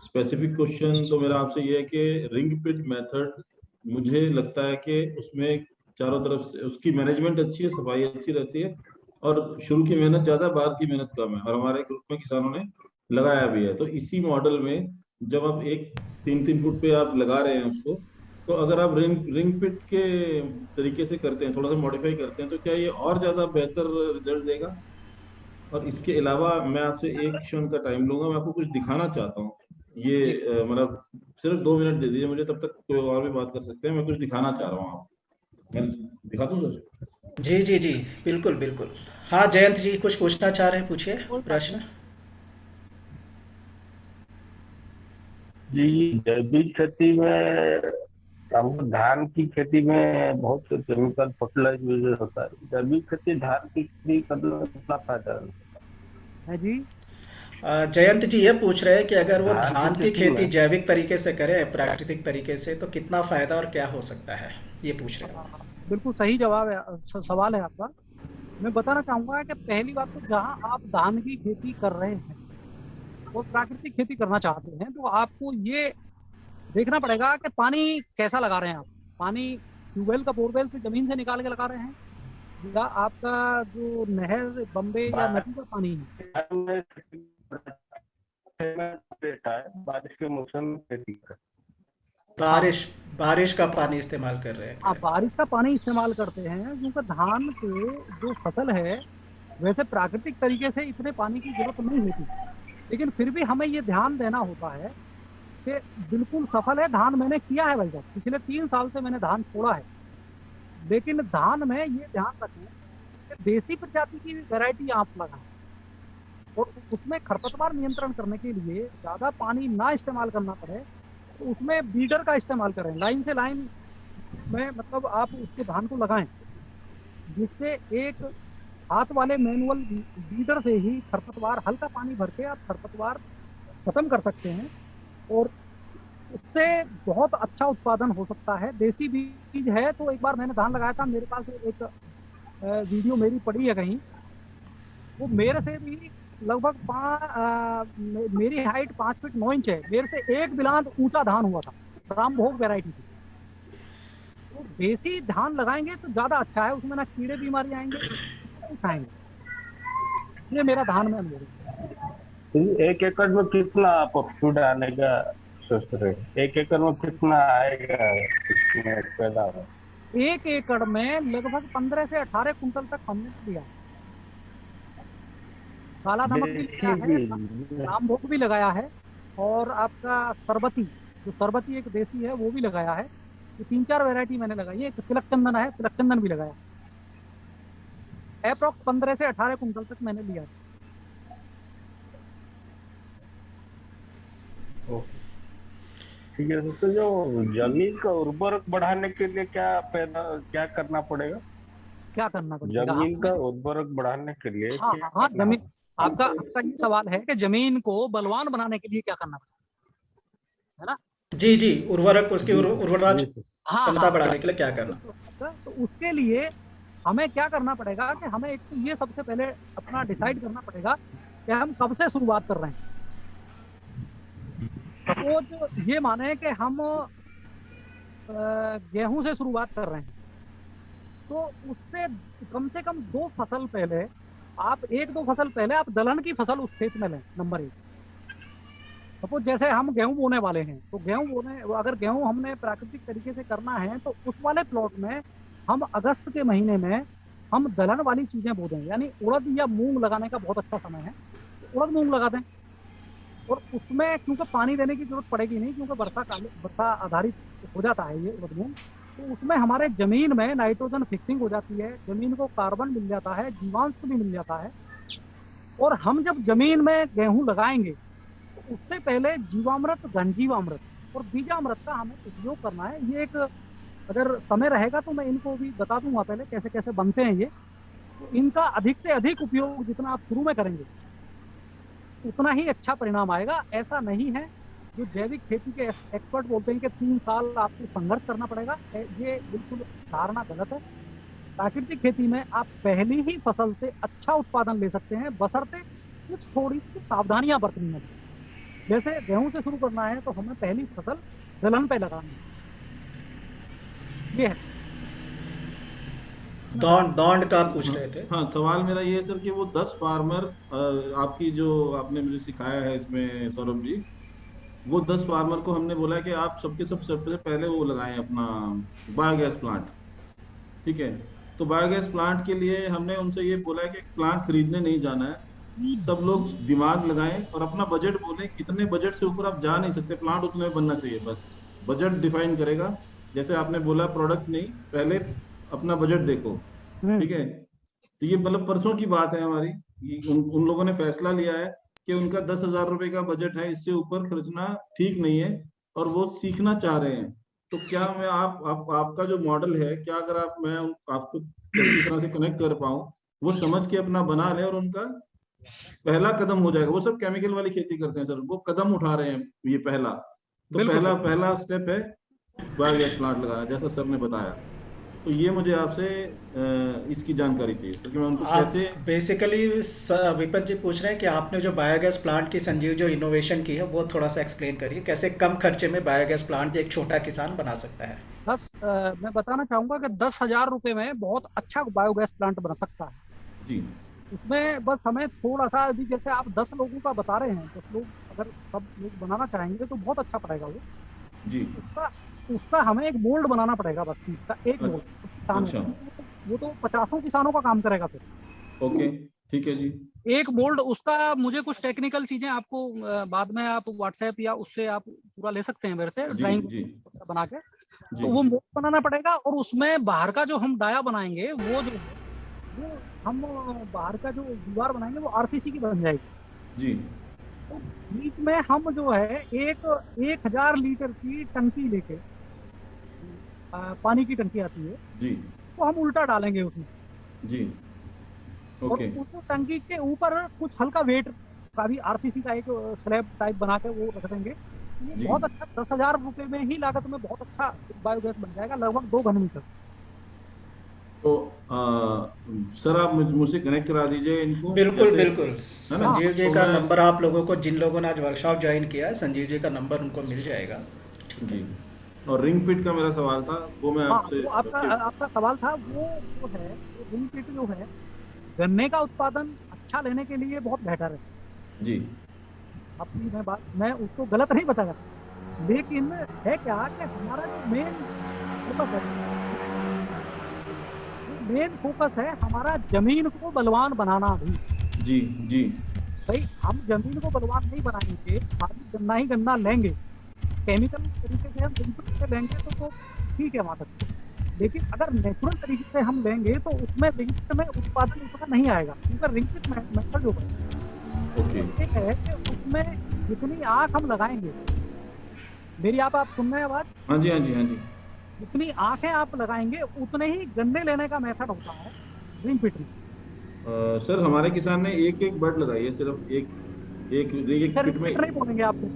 स्पेसिफिक क्वेश्चन तो मेरा आपसे ये है कि रिंग पिट मेथड, मुझे लगता है कि उसमें चारों तरफ से उसकी मैनेजमेंट अच्छी है, सफाई अच्छी रहती है, और शुरू की मेहनत ज्यादा, बाद की मेहनत कम है, और हमारे ग्रुप में किसानों ने लगाया भी है। तो इसी मॉडल में जब आप एक 3-3 फुट पे आप लगा रहे हैं उसको, तो अगर आप रिंग रिंग पिट के तरीके से करते हैं, थोड़ा सा मॉडिफाई करते हैं, तो क्या ये और ज्यादा बेहतर रिजल्ट देगा? और इसके अलावा मैं आपसे एक क्षण का टाइम लूंगा, मैं आपको कुछ दिखाना चाहता हूँ। ये जी मतलब सिर्फ 2 मिनट दे दीजिए मुझे, तब तक कोई और भी बात कर सकते हैं, मैं कुछ दिखाना चाह रहा हूँ आपको। मैं दिखा दूँ सर? जी जी जी, बिल्कुल बिल्कुल। हाँ जयंत जी कुछ पूछना चाह रहे हैं, पूछिए कोई बात प्रश्न। नहीं। जी, जैविक खेती में हमको धान की खेती में बहुत केमिकल फर्टिलाइजर होता है। जैविक खेती धान की खेती करने में कितना फायदा है? है जी। जयंत जी ये पूछ रहे हैं कि अगर वो धान की धान की खेती खेती में जैविक तरीके से करें, प्राकृतिक तरीके से, तो कितना फायदा और क्या हो सकता है, ये पूछ रहे हैं वो। बिल्कुल सही जवाब है, सवाल है आपका। मैं बताना चाहूंगा कि पहली बात तो जहां आप धान की खेती कर रहे हैं और प्राकृतिक खेती करना चाहते हैं, तो आपको ये देखना पड़ेगा कि पानी कैसा लगा रहे हैं आप। पानी ट्यूबवेल का, बोरवेल से, जमीन से निकाल के लगा रहे हैं, या आपका जो नहर, बम्बे या नदी का पानी है। बारिश के मौसम में खेती करें। हाँ, बारिश बारिश का पानी इस्तेमाल कर रहे हैं क्या। आप बारिश का पानी इस्तेमाल करते हैं, क्योंकि धान के जो फसल है, वैसे प्राकृतिक तरीके से इतने पानी की जरूरत नहीं होती, लेकिन फिर भी हमें ये ध्यान देना होता है कि बिल्कुल सफल है धान। मैंने किया है भाई साहब, पिछले 3 साल से मैंने धान छोड़ा है, लेकिन धान में ये ध्यान रखें कि देसी प्रजाति की वैरायटी आप लगाएं, और उसमें खरपतवार नियंत्रण करने के लिए ज्यादा पानी ना इस्तेमाल करना पड़े, तो उसमें बीडर का इस्तेमाल करें। लाइन से लाइन में मतलब आप उसको धान को लगाएं, जिससे एक हाथ वाले मैनुअल बीडर से ही खरपतवार, हल्का पानी भर के आप खरपतवार खत्म कर सकते हैं, और उससे बहुत अच्छा उत्पादन हो सकता है। देसी बीज है, तो एक बार मैंने धान लगाया था, मेरे पास एक वीडियो मेरी पड़ी है कहीं, वो मेरे से भी लगभग मेरी हाइट 5 फीट 9 इंच है, मेरे से एक बिलांत ऊंचा धान हुआ था, रामभोग वैरायटी थी। तो देसी धान लगाएंगे तो ज्यादा अच्छा है, उसमें ना कीड़े बीमारी आएंगे, नहीं खाएंगे। ये मेरा धान में अनुभव है। तो 1 एकड़ में कितना आप फूड आने का सोच रहे हैं? 1 एकड़ में कितना आएगा इसमें पैदावार? 1 एकड़ में लगभग 15 से 18 कुंटल तक हमने लिया। काला नमक भी लगाया है, रामभोग भी लगाया है, और आपका सरबती, जो सरबती एक देसी है, वो भी लगाया है। ये 3-4 वैरायटी मैंने लगाई है। एक तिलक चंदन है, तिलक चंदन भी लगाया। अप्रोक्स 15 से 18 कुंटल तक मैंने लिया। ठीक है, तो जो जमीन का उर्वरक बढ़ाने के लिए क्या करना पड़ेगा? क्या करना पड़ेगा जमीन का उर्वरक बढ़ाने के लिए हाँ क्या हाँ, करना जमीन, आपका ये सवाल है कि जमीन को बलवान बनाने के लिए क्या करना पड़ेगा, है ना। जी जी, उर्वरक, उसकी जी उर्वरा जी सर। हाँ क्षमता हाँ, बढ़ाने के लिए क्या करना। तो उसके लिए हमें क्या करना पड़ेगा कि हमें एक तो ये सबसे पहले अपना डिसाइड करना पड़ेगा कि हम कब से शुरुआत कर रहे हैं। सपोज ये माने कि हम गेहूं से शुरुआत कर रहे हैं, तो उससे कम से कम 2 फसल पहले आप, 1-2 फसल पहले आप दलहन की फसल उस खेत में लें। नंबर 1, सपोज जैसे हम गेहूं बोने वाले हैं, तो अगर गेहूं हमने प्राकृतिक तरीके से करना है, तो उस वाले प्लॉट में हम अगस्त के महीने में हम दलहन वाली चीजें बो दें, यानी उड़द या मूंग लगाने का बहुत अच्छा समय है, तो उड़द मूंग लगा दें। और उसमें क्योंकि पानी देने की जरूरत पड़ेगी नहीं, क्योंकि वर्षा आधारित हो जाता है ये उड़द मूंग, तो उसमें हमारे जमीन में नाइट्रोजन फिक्सिंग हो जाती है, जमीन को कार्बन मिल जाता है, जीवांश भी मिल जाता है। और हम जब जमीन में गेहूं लगाएंगे तो उससे पहले जीवामृत, घनजीवामृत और बीजामृत का हमें उपयोग करना है। ये एक, अगर समय रहेगा तो मैं इनको भी बता दूंगा पहले कैसे कैसे बनते हैं ये। तो इनका अधिक से अधिक उपयोग जितना आप शुरू में करेंगे उतना ही अच्छा परिणाम आएगा। ऐसा नहीं है, जो जैविक खेती के एक्सपर्ट बोलते हैं कि 3 साल आपको संघर्ष करना पड़ेगा, ये बिल्कुल धारणा गलत है। प्राकृतिक खेती में आप पहली ही फसल से अच्छा उत्पादन ले सकते हैं, बशर्ते कुछ थोड़ी सी सावधानियां बरतनी है। जैसे गेहूं से शुरू करना है तो हमें पहली फसल दलहन पे लगानी है, ये है। दौंड का आप पूछ रहे थे। हाँ, सवाल मेरा ये है सर कि वो 10 फार्मर, आपकी जो आपने मुझे सिखाया है इसमें सौरभ जी, वो 10 फार्मर को हमने बोला है कि आप सबसे पहले वो लगाएं अपना बायोगैस प्लांट, ठीक है। तो बायोगैस प्लांट के लिए हमने उनसे ये बोला है कि प्लांट खरीदने नहीं जाना है, सब लोग दिमाग लगाएं और अपना बजट बोलें, कितने बजट से ऊपर आप जा नहीं सकते, प्लांट उतने में बनना चाहिए, बस बजट डिफाइन करेगा। जैसे आपने बोला प्रोडक्ट नहीं, पहले अपना बजट देखो, ठीक है। तो ये मतलब परसों की बात है हमारी, उन लोगों ने फैसला लिया है कि उनका 10,000 रुपए का बजट है, इससे ऊपर खर्चना ठीक नहीं है, और वो सीखना चाह रहे हैं। तो क्या मैं आपका जो मॉडल है, क्या अगर मैं आपको अच्छी तरह से कनेक्ट कर पाऊँ, वो समझ के अपना बना ले, और उनका पहला कदम हो जाएगा। वो सब केमिकल वाली खेती करते हैं सर, वो कदम उठा रहे हैं, ये पहला, तो पहला स्टेप है बायोगैस प्लांट लगाना, जैसा सर ने बताया। तो ये मुझे आपसे इसकी जानकारी चाहिए सर कि मैं उनको कैसे। बेसिकली विपन जी पूछ रहे हैं कि आपने जो बायोगैस प्लांट की संजीव जो इनोवेशन की है वो थोड़ा सा एक्सप्लेन करिए, कैसे कम खर्चे में बायोगैस प्लांट एक छोटा किसान बना सकता है। मैं बताना चाहूंगा कि 10,000 रुपए में बहुत अच्छा बायोगैस प्लांट बन सकता है जी। उसमें बस हमें थोड़ा सा, अभी जैसे आप 10 लोगों का बता रहे हैं, 10 लोग अगर सब लोग बनाना चाहेंगे तो बहुत अच्छा पड़ेगा वो जी। उसका हमें एक मोल्ड बनाना पड़ेगा, बस सीट का एक मोल्ड। अच्छा। वो तो 50 किसानों का काम करेगा फिर। ओके, ठीक है जी। एक मोल्ड उसका, मुझे कुछ टेक्निकल चीजें आपको बाद में आप व्हाट्सएप या उससे आप पूरा ले सकते हैं मेरे से, ड्राइंग बना के। तो वो मोल्ड बनाना पड़ेगा, और उसमें बाहर का जो हम डाया बनाएंगे, वो जो वो हम बाहर का जो दीवार बनाएंगे वो आरसीसी की बन जाएगी जी। तो बीच में हम जो है 1,000 लीटर की टंकी लेके, पानी की टंकी आती है जी, तो हम उल्टा डालेंगे उसमें जी। ओके। और उस टंकी के ऊपर कुछ हल्का वेट का भी आरसीसी का एक स्लैब टाइप बना के वो रख देंगे। ये बहुत अच्छा, 10,000 रुपए में ही लागत में बहुत अच्छा बायोगैस बन जाएगा, लगभग 2 घन मीटर। तो सर आप मुझसे कनेक्ट करा दीजिए इनको। बिल्कुल बिल्कुल, संजीव जी का नंबर आप लोगों को, जिन लोगों ने आज वर्कशॉप ज्वाइन किया है, संजीव जी का नंबर उनको मिल जाएगा। जी। और रिंग फिट का मेरा सवाल था, वो मैं आपसे, आपका सवाल था वो जो है, रिंग फिट जो है गन्ने का उत्पादन अच्छा लेने के लिए बहुत बेहतर है जी। अपनी मैं उसको गलत नहीं बताया, लेकिन है क्या कि हमारा जो मेन फोकस है हमारा जमीन को बलवान बनाना भी। जी जी। भाई हम जमीन को बलवान नहीं बनाएंगे, खाली गन्ना ही गन्ना लेंगे, केमिकल तरीके से हम इनपुट से लेंगे तो ठीक है वहां तक, लेकिन अगर नेचुरल तरीके से हम लेंगे तो उसमें रिंगपिट में उत्पादन उतना नहीं आएगा, क्योंकि रिंगपिट मेथड जो है कि उसमें जितनी आँख हम लगाएंगे, मेरी आप सुन रहे हैं आवाज? हाँ जी, हाँ जी, हाँ जी। जितनी आंखें आप लगाएंगे उतने ही गन्ने लेने का मेथड होता है रिंगपिट में। सर हमारे किसान ने एक बर्ड लगाई है, सिर्फ एक पिट में। नहीं बोलेंगे आपको?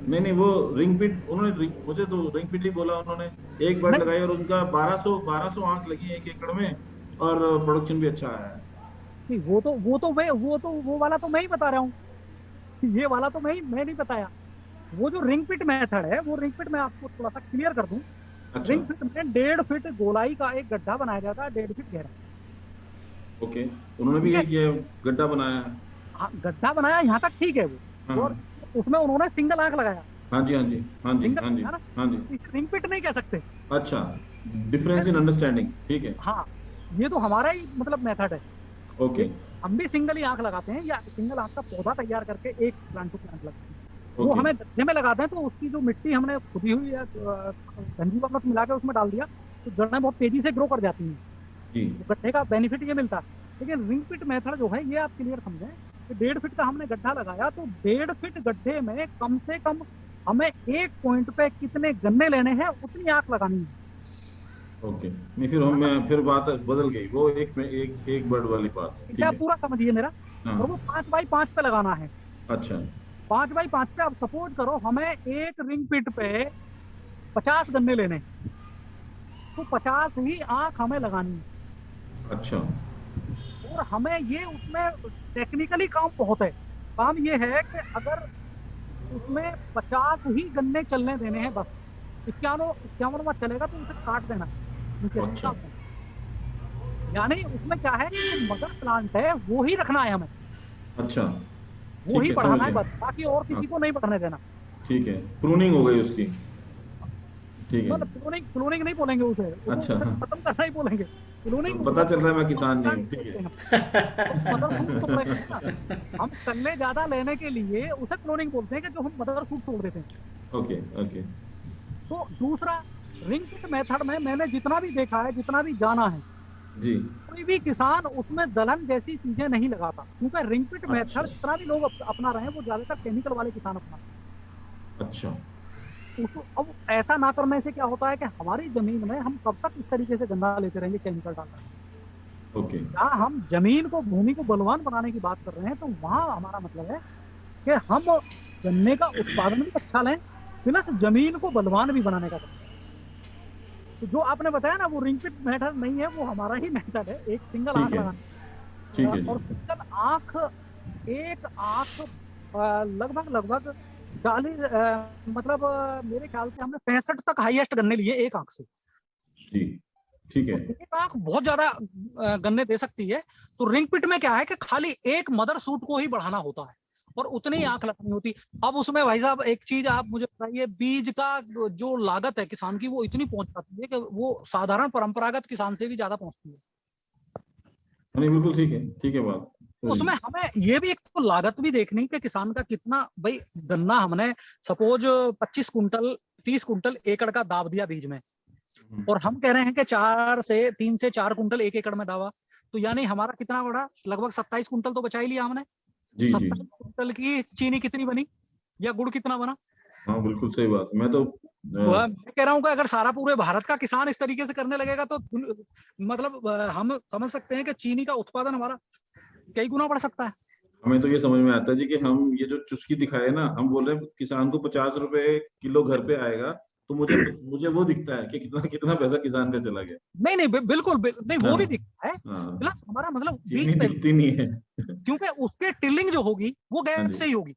नहीं, वो रिंग पिट, उन्होंने मुझे तो रिंग पिट ही बोला, उन्होंने एक बर्ड लगाई और उनका 1200 आंख लगी 1 एकड़ में, और प्रोडक्शन भी अच्छा आया है। नहीं, वो वाला तो मैं ही बता रहा हूँ, ये वाला तो मैं नहीं बताया। वो जो रिंग पिट मेथड है, वो रिंग पिट मैं आपको थोड़ा सा क्लियर कर दूं। अच्छा। रिंग फिट में 1.5 फीट गोलाई का एक गड्ढा बनाया जाता है, 1.5 फीट गहरा। ओके, उन्होंने भी एक ये गड्ढा बनाया है। हाँ, गड्ढा बनाया, यहाँ तक ठीक है वो। हाँ। और उसमें उन्होंने सिंगल आंख लगाया। हाँ जी, हाँ जी, हाँ जी, हाँ जी, हाँ जी। रिंग पिट नहीं कह सकते। अच्छा, डिफरेंस इन अंडरस्टैंडिंग, ठीक है। हाँ, ये तो हमारा ही मतलब मेथड है। ओके हम भी सिंगल ही आंख लगाते हैं, या सिंगल आंख का पौधा तैयार करके एक प्लांट टू प्लांट लगाते हैं। वो ओके हमें गड्ढे में लगाते हैं, तो उसकी जो मिट्टी हमने खुदी हुई है गंजी अमृत मिला के उसमें डाल दिया, तो जड़ें बहुत तेजी से ग्रो कर जाती हैं। जी तो गड्ढे का बेनिफिट ये मिलता है। लेकिन रिंग पिट मेथड जो है, ये आप क्लियर समझें कि 1.5 फीट का हमने गड्ढा लगाया, तो 1.5 फीट गड्ढे में कम से कम हमें एक पॉइंट पे कितने गन्ने लेने हैं उतनी आंख लगानी है। ओके नहीं फिर बात बदल गई, वो एक बर्ड वाली बात है, इसे ठीक आप है। पूरा समझिए मेरा। हाँ और वो 5x5 पे लगाना है। अच्छा 5x5 पे अब सपोज करो हमें एक रिंग पिट पे 50 गन्ने लेने हैं, तो 50 ही आंख हमें लगानी है। अच्छा और हमें ये उसमें टेक्निकली काम बहुत है। काम ये है कि अगर उसमें 50 ही गन्ने चलने देने हैं बस, 51वां चलेगा तो उसे काट देना नीचे से, अच्छा काट देना। यानी उसमें क्या है कि जो मदर प्लांट है वो ही रखना है हमें, अच्छा वो ठीक ही है, समझ बढ़ाना है गया। बस, बाकी और हाँ, किसी को नहीं बढ़ने देना। ठीक है, प्रूनिंग हो गई उसकी, ठीक है। मतलब क्लोनिंग नहीं बोलेंगे उसे, वो तो अच्छा उसे हाँ, खत्म करना ही बोलेंगे। क्लोनिंग पता मतलब चल रहा है मैं तो किसान नहीं प्लांट हूँ, ठीक बोलते है। हैं हम। तो मदर सूट तोड़ेंगे ना, हम कल्ले ज्यादा लेने के लिए उसे क्लोनिंग बोलते हैं, कि जो हम मदर सूट तोड़ देते हैं। ओके ओके तो दूसरा, रिंग पिट मेथड में मैंने जितना भी देखा है, जितना भी जाना है, जी कोई भी किसान उसमें दलहन जैसी चीजें नहीं लगाता, क्योंकि रिंग पिट अच्छा मेथड जितना भी लोग अपना रहे हैं वो ज्यादातर केमिकल वाले किसान अपना। अच्छा अब ऐसा ना करने से क्या होता है कि हमारी जमीन में हम कब तक इस तरीके से गंदा लेते रहेंगे केमिकल डालकर। ओके जहाँ हम जमीन को, भूमि को बलवान बनाने की बात कर रहे हैं, तो वहां हमारा मतलब है कि हम गन्ने का उत्पादन भी अच्छा लें, प्लस जमीन को बलवान भी बनाने का करें। तो जो आपने बताया ना, वो रिंग पिट मेथड नहीं है, वो हमारा ही मेथड है, एक सिंगल ठीक आंख है, ठीक लगाना। है और जी। सिंगल आंख, एक आंख लगभग लगभग 40, मतलब मेरे ख्याल से हमने 65 तक हाईएस्ट गन्ने लिए एक आंख से। जी ठीक है, तो एक आंख बहुत ज्यादा गन्ने दे सकती है। तो रिंग पिट में क्या है कि खाली एक मदर सूट को ही बढ़ाना होता है और उतनी ही आंख लगानी होती। अब उसमें भाई साहब एक चीज आप मुझे बताइए, बीज का जो लागत है किसान की, वो इतनी पहुंच जाती है कि वो साधारण परंपरागत किसान से भी ज्यादा पहुंचती है। नहीं बिल्कुल ठीक है बात, कोई उसमें नहीं। हमें ये भी एक तो लागत भी देखनी कि किसान का कितना, भाई गन्ना हमने सपोज 25 कुंटल 30 कुंटल एकड़ का दाब दिया बीज में, और हम कह रहे हैं कि 3 से 4 कुंटल एक एकड़ में दावा, तो यानी हमारा कितना बढ़ा, लगभग 27 कुंटल तो बचा ही लिया हमने। जी जी 27 कुंटल की चीनी कितनी बनी, या गुड़ कितना बना। हाँ बिल्कुल सही बात, मैं तो मैं कह रहा हूँ कि अगर सारा पूरे भारत का किसान इस तरीके से करने लगेगा, तो मतलब हम समझ सकते हैं कि चीनी का उत्पादन हमारा कई गुना बढ़ सकता है। हमें तो ये समझ में आता है जी कि हम ये जो चुस्की दिखाए ना, हम बोल रहे हैं किसान को 50 रुपए किलो घर पे आएगा, तो मुझे वो दिखता है कि कितना कितना पैसा किसान का चला गया। नहीं नहीं, बिल्कुल नहीं, वो भी हाँ दिखता है। हाँ, प्लस हमारा मतलब चीनी बीच पे, दिखती नहीं है। क्योंकि उसके टिलिंग जो होगी वो हाँ गैप जी से ही होगी।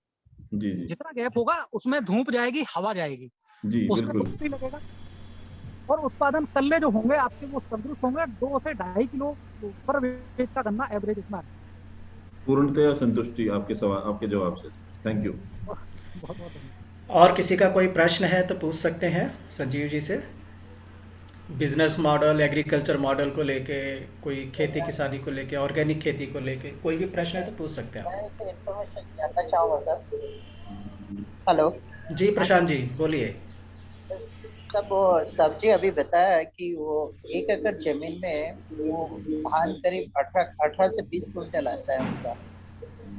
जी जी जितना गैप होगा उसमें धूप जाएगी, हवा जाएगी, जी उसमें बिल्कुल, कुछ नहीं लगेगा। और उत्पादन कल्ले जो होंगे आपके, वो सदृश होंगे, 2 से 2.5 किलो पर वेट का गन्ना एवरेज उसमें आता पूर्णतया संतुष्टि आपके सवाल आपके जवाब से, थैंक यू। है। बहुत बहुत धन्यवाद। और किसी का कोई प्रश्न है तो पूछ सकते हैं संजीव जी से। बिजनेस मॉडल, एग्रीकल्चर मॉडल को लेके, कोई खेती किसानी को लेके, ऑर्गेनिक खेती को लेके कोई भी प्रश्न है तो पूछ सकते हैं मैं आप। एक इन्फॉर्मेशन जानना चाहूँगा सर। हेलो। जी प्रशांत जी बोलिए। सब वो सब्जी अभी बताया कि वो 1 एकड़ जमीन में वो धान करीब 18 से 20 कुंटल आता है उनका,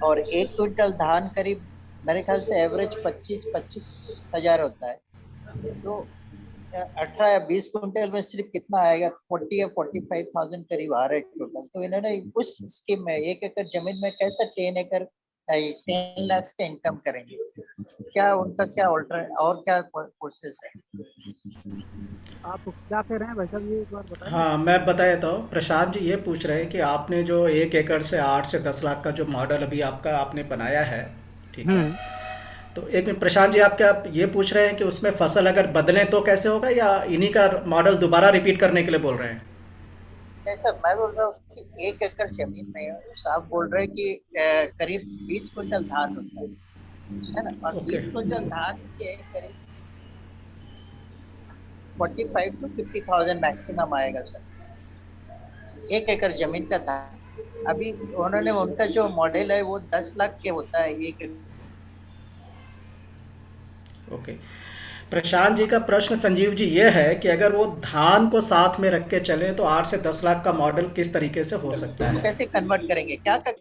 और 1 क्विंटल धान करीब मेरे ख्याल से एवरेज 25-25 हजार होता है। तो 18 या 20 कुंटल में सिर्फ कितना आएगा, 40 या 45 थाउजेंड करीब आ रहा है टोटल। तो इन्होंने उस स्कीम में 1 एकड़ जमीन में कैसे 10 लाख का इनकम करेंगे, क्या उनका क्या ऑल्टर और क्या प्रोसेस है? आप क्या कह रहे हैं भाई साहब, ये एक बार बताएंगे। हाँ मैं बता देता हूँ। प्रशांत जी ये पूछ रहे हैं कि आपने जो 1 एकड़ से 8 से 10 लाख का जो मॉडल अभी आपका आपने बनाया है, ठीक है। हम्म। तो एक मिनट प्रशांत जी, आप क्या ये पूछ रहे हैं कि उसमें फसल अगर बदले तो कैसे होगा, या इन्हीं का मॉडल दोबारा रिपीट करने के लिए बोल रहे हैं? नहीं सर, मैं बोल रहा हूँ कि 1 एकड़ जमीन में आप बोल रहे हैं कि करीब 20 कुंटल धान होता है ना, और ओके। 20 कुंटल धान के करीब 45 to 50 थाउजेंड मैक्सिमम आएगा सर। 1 एकड़ जमीन का था। अभी उन्होंने उनका जो मॉडल है वो 10 लाख के होता है 1 एकड़। ओके। प्रशांत जी का प्रश्न संजीव जी ये है कि अगर वो धान को साथ में रख के चले तो 8 से 10 लाख का मॉडल किस तरीके से हो सकता इसको है? कैसे कन्वर्ट करेंगे, क्या कर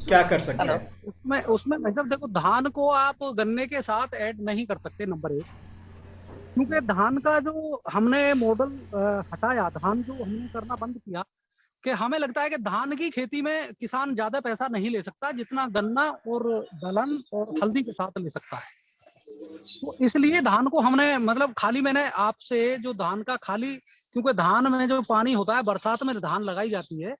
क्या कर सकते हेलो हैं? उसमें भाई साहब देखो, धान को आप गन्ने के साथ ऐड नहीं कर सकते, नंबर 1। क्योंकि धान का जो हमने मॉडल हटाया, धान जो हमने करना बंद किया, कि हमें लगता है कि धान की खेती में किसान ज्यादा पैसा नहीं ले सकता जितना गन्ना और दलहन और हल्दी के साथ ले सकता है। तो इसलिए धान को हमने मतलब खाली, मैंने आपसे जो धान का खाली, क्योंकि धान में जो पानी होता है, बरसात में धान लगाई जाती है,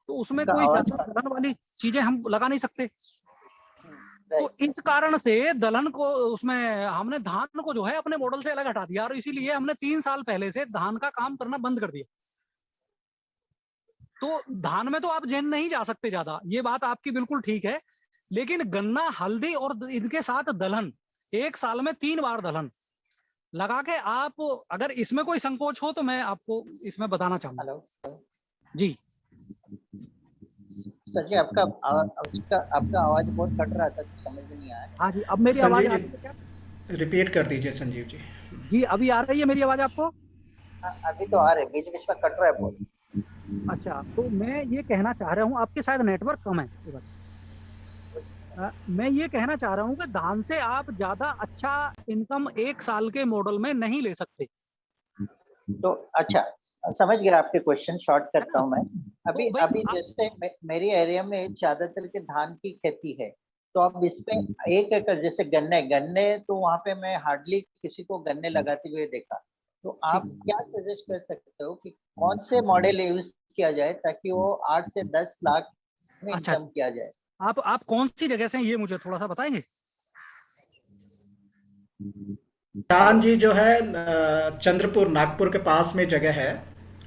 तो उसमें कोई ज्यादा दलहन वाली चीजें हम लगा नहीं सकते। तो इस कारण से दलहन को उसमें हमने धान को जो है अपने मॉडल से अलग हटा दिया, और इसीलिए हमने 3 साल पहले से धान का काम करना बंद कर दिया। तो धान में तो आप जैन नहीं जा सकते ज्यादा, ये बात आपकी बिल्कुल ठीक है। लेकिन गन्ना, हल्दी और इनके साथ दलहन, 1 साल में 3 बार दलहन लगा के आप, अगर इसमें कोई संकोच हो तो मैं आपको इसमें बताना चाहूंगा। हेलो जी सर जी, आपका आवाज बहुत कट रहा था तो समझ में नहीं आया। हाँ जी, अब मेरी आवाज आ रही है क्या? रिपीट कर दीजिए संजीव जी। जी अभी आ रही है मेरी आवाज आपको? अभी तो आ रहे, बीच बीच में कट रहा है बहुत। अच्छा, तो मैं ये कहना चाह रहा हूँ, आपके शायद नेटवर्क कम है इधर। मैं ये कहना चाह रहा हूँ कि धान से आप ज्यादा अच्छा इनकम 1 साल के मॉडल में नहीं ले सकते। तो अच्छा, समझ गया आपके क्वेश्चन, शॉर्ट करता हूँ मैं। अभी तो भाई अभी जैसे मेरी एरिया में ज्यादातर के धान की खेती है, तो अब इसमें 1 एकड़ जैसे गन्ने तो वहाँ पे मैं हार्डली किसी को गन्ने लगाते हुए देखा। तो आप क्या सजेस्ट कर सकते हो कि कौन से मॉडल यूज किया जाए ताकि वो 8 से 10 लाख में अच्छा, इनकम किया जाए? आप कौन सी जगह से हैं, ये मुझे थोड़ा सा बताएंगे? प्रशांत जी जो है चंद्रपुर नागपुर के पास में जगह है,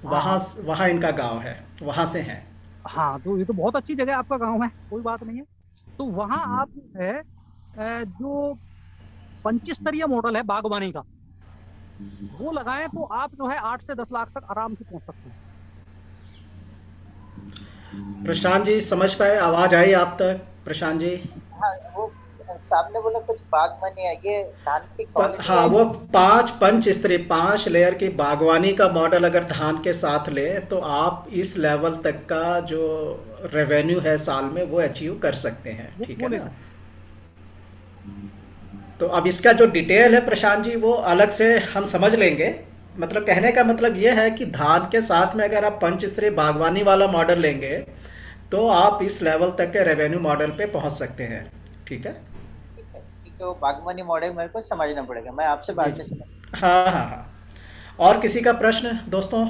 वहाँ हाँ वहाँ इनका गांव है, वहाँ से हैं। हाँ, तो ये तो बहुत अच्छी जगह आपका गांव है, कोई बात नहीं है। तो वहाँ आप जो है जो 25 स्तरीय मॉडल है बागवानी का, वो लगाएं तो आप जो है 8 से 10 लाख तक आराम से पहुंच सकते हैं। प्रशांत जी समझ पाए? आवाज आई आप तक प्रशांत जी? हाँ, वो सामने बोला कुछ बागवानी है, ये धान की क्वालिटी हाँ, है। वो 5 पंच स्तरीय 5 लेयर की बागवानी का मॉडल अगर धान के साथ ले तो आप इस लेवल तक का जो रेवेन्यू है साल में वो अचीव कर सकते हैं। ठीक है वो ले ना? तो अब इसका जो डिटेल है प्रशांत जी वो अलग से हम समझ लेंगे। मतलब कहने का मतलब ये है कि धान के साथ में अगर आप पंचस्तरीय बागवानी वाला मॉडल लेंगे तो आप इस लेवल तक के रेवेन्यू मॉडल पे पहुंच सकते हैं। ठीक है? ठीक है, वो बागवानी मॉडल मेरे को समझना पड़ेगा, मैं आपसे जी बाद में जी। समझ। हाँ हाँ हाँ। और किसी का प्रश्न दोस्तों?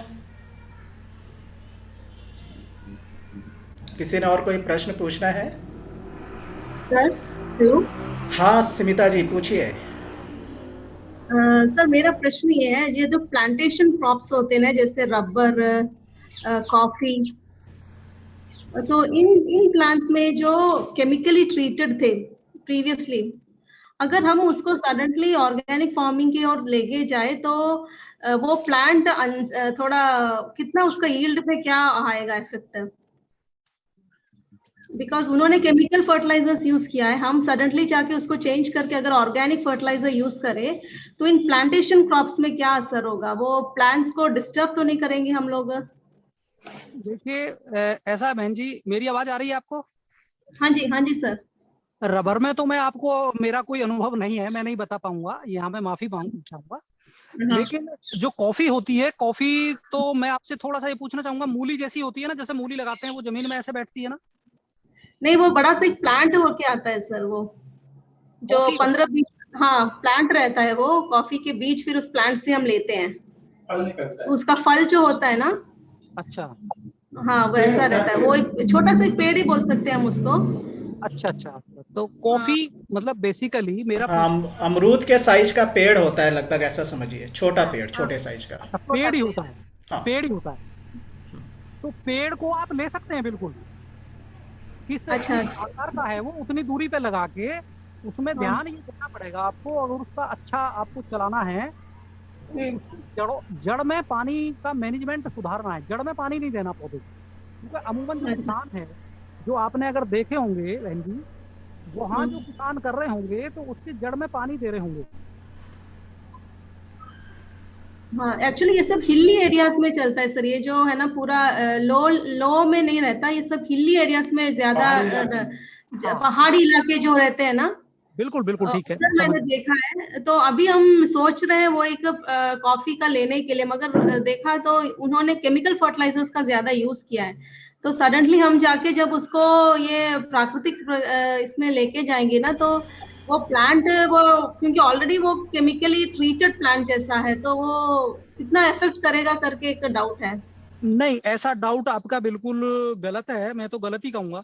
किसी ने और कोई प्रश्न पूछना है? Sir hello. हाँ स्मिता जी पूछिए। सर मेरा प्रश्न ये है, ये जो प्लांटेशन क्रॉप्स होते हैं ना, जैसे रबर, कॉफी, तो इन इन प्लांट्स में जो केमिकली ट्रीटेड थे प्रीवियसली, अगर हम उसको सडनली ऑर्गेनिक फार्मिंग की ओर लेके जाए तो वो प्लांट थोड़ा कितना उसका यील्ड पे क्या आएगा इफेक्ट? बिकॉज उन्होंने केमिकल फर्टिलाइजर्स यूज किया है, हम सडनली जाके उसको चेंज करके अगर ऑर्गेनिक फर्टिलाइजर यूज करें तो इन प्लांटेशन क्रॉप्स में क्या असर होगा? वो प्लांट्स को डिस्टर्ब तो नहीं करेंगे हम लोग? देखिए ऐसा है बहन जी, मेरी आवाज आ रही है आपको? हाँ जी सर। रबर में तो मैं आपको, मेरा कोई अनुभव नहीं है, मैं नहीं बता पाऊंगा, यहाँ मैं माफी चाहूंगा। हाँ। लेकिन जो कॉफी होती है, कॉफी तो मैं आपसे थोड़ा सा ये पूछना चाहूंगा, मूली जैसी होती है ना, जैसे मूली लगाते हैं वो जमीन में ऐसे बैठती है ना? नहीं, वो बड़ा सा एक प्लांट होके आता है सर, वो जो कॉफी 15-20, हाँ प्लांट रहता है वो कॉफी के बीज, फिर उस प्लांट से हम लेते हैं उसका फल जो होता है ना। अच्छा हाँ वैसा रहता है वो, एक छोटा सा एक पेड़ ही बोल सकते हैं हम उसको। अच्छा अच्छा। तो कॉफी मतलब बेसिकली मेरा हाँ, अमरूद के साइज का पेड़ होता है लगभग, ऐसा समझिए, छोटा पेड़, छोटे साइज का। पेड़ ही होता है, हाँ। पेड़ ही होता है। तो पेड़ को आप ले सकते हैं बिल्कुल, किस अच्छा। किस आकार का है वो उतनी दूरी पे लगा के, उसमें ध्यान ये देना पड़ेगा आपको, अगर उसका अच्छा आपको चलाना है, जड़ में पानी का मैनेजमेंट सुधारना है, जड़ में पानी नहीं देना पौधे को। क्योंकि अमूमन जो अच्छा। किसान है, जो आपने अगर देखे होंगे बहन जी, वहाँ जो किसान कर रहे होंगे तो उसकी जड़ में पानी दे रहे होंगे। हाँ, एक्चुअली ये सब हिली एरियाज में चलता है सर, ये जो है ना पूरा लो लो में नहीं रहता, ये सब हिली एरियाज में ज्यादा हाँ। पहाड़ी इलाके जो रहते हैं ना, बिल्कुल बिल्कुल ठीक है, उधर समझ। मैंने देखा है। तो अभी हम सोच रहे हैं वो एक कॉफी का लेने के लिए, मगर देखा तो उन्होंने केमिकल फर्टिलाइजर्स का ज्यादा यूज किया है। तो सडनली हम जाके जब उसको ये प्राकृतिक इसमें लेके जाएंगे ना, तो वो प्लांट वो, क्योंकि ऑलरेडी वो केमिकली ट्रीटेड प्लांट जैसा है, तो वो कितना इफेक्ट करेगा करके एक डाउट है। नहीं, ऐसा डाउट आपका बिल्कुल गलत है, मैं तो गलत ही कहूंगा।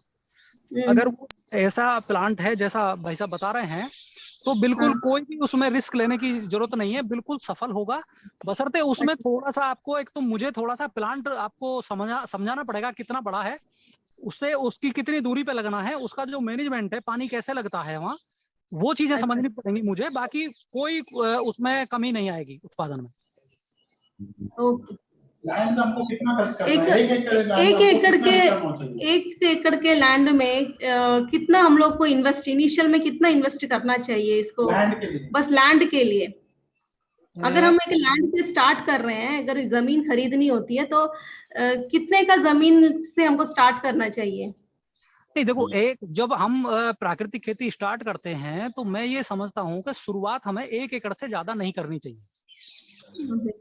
अगर वो ऐसा प्लांट है जैसा भाई साहब बता रहे हैं, तो बिल्कुल हाँ। कोई भी उसमें रिस्क लेने की जरूरत नहीं है, बिल्कुल सफल होगा। बशर्ते उसमें थोड़ा सा आपको, एक तो मुझे थोड़ा सा प्लांट आपको समझाना पड़ेगा कितना बड़ा है, उससे उसकी कितनी दूरी पे लगना है, उसका जो मैनेजमेंट है, पानी कैसे लगता है वहाँ, वो चीजें अच्छा। समझनी पड़ेंगी मुझे। बाकी कोई उसमें कमी नहीं आएगी उत्पादन में। ओके। लैंड हमको कितना खर्च करना एक है? एक एकड़ लैंड एक हमको एकड़ कितना के रिटर्न होना चाहिए? 1 एकड़ के लैंड में कितना हम लोग को इन्वेस्ट, इनिशियल में कितना इन्वेस्ट करना चाहिए इसको, लैंड के लिए बस लैंड के लिए? अगर अ, हम एक लैंड से स्टार्ट कर रहे हैं, अगर जमीन खरीदनी होती है, तो कितने का जमीन से हमको स्टार्ट करना चाहिए? नहीं देखो, एक जब हम प्राकृतिक खेती स्टार्ट करते हैं, तो मैं ये समझता हूँ कि शुरुआत हमें 1 एकड़ से ज्यादा नहीं करनी चाहिए।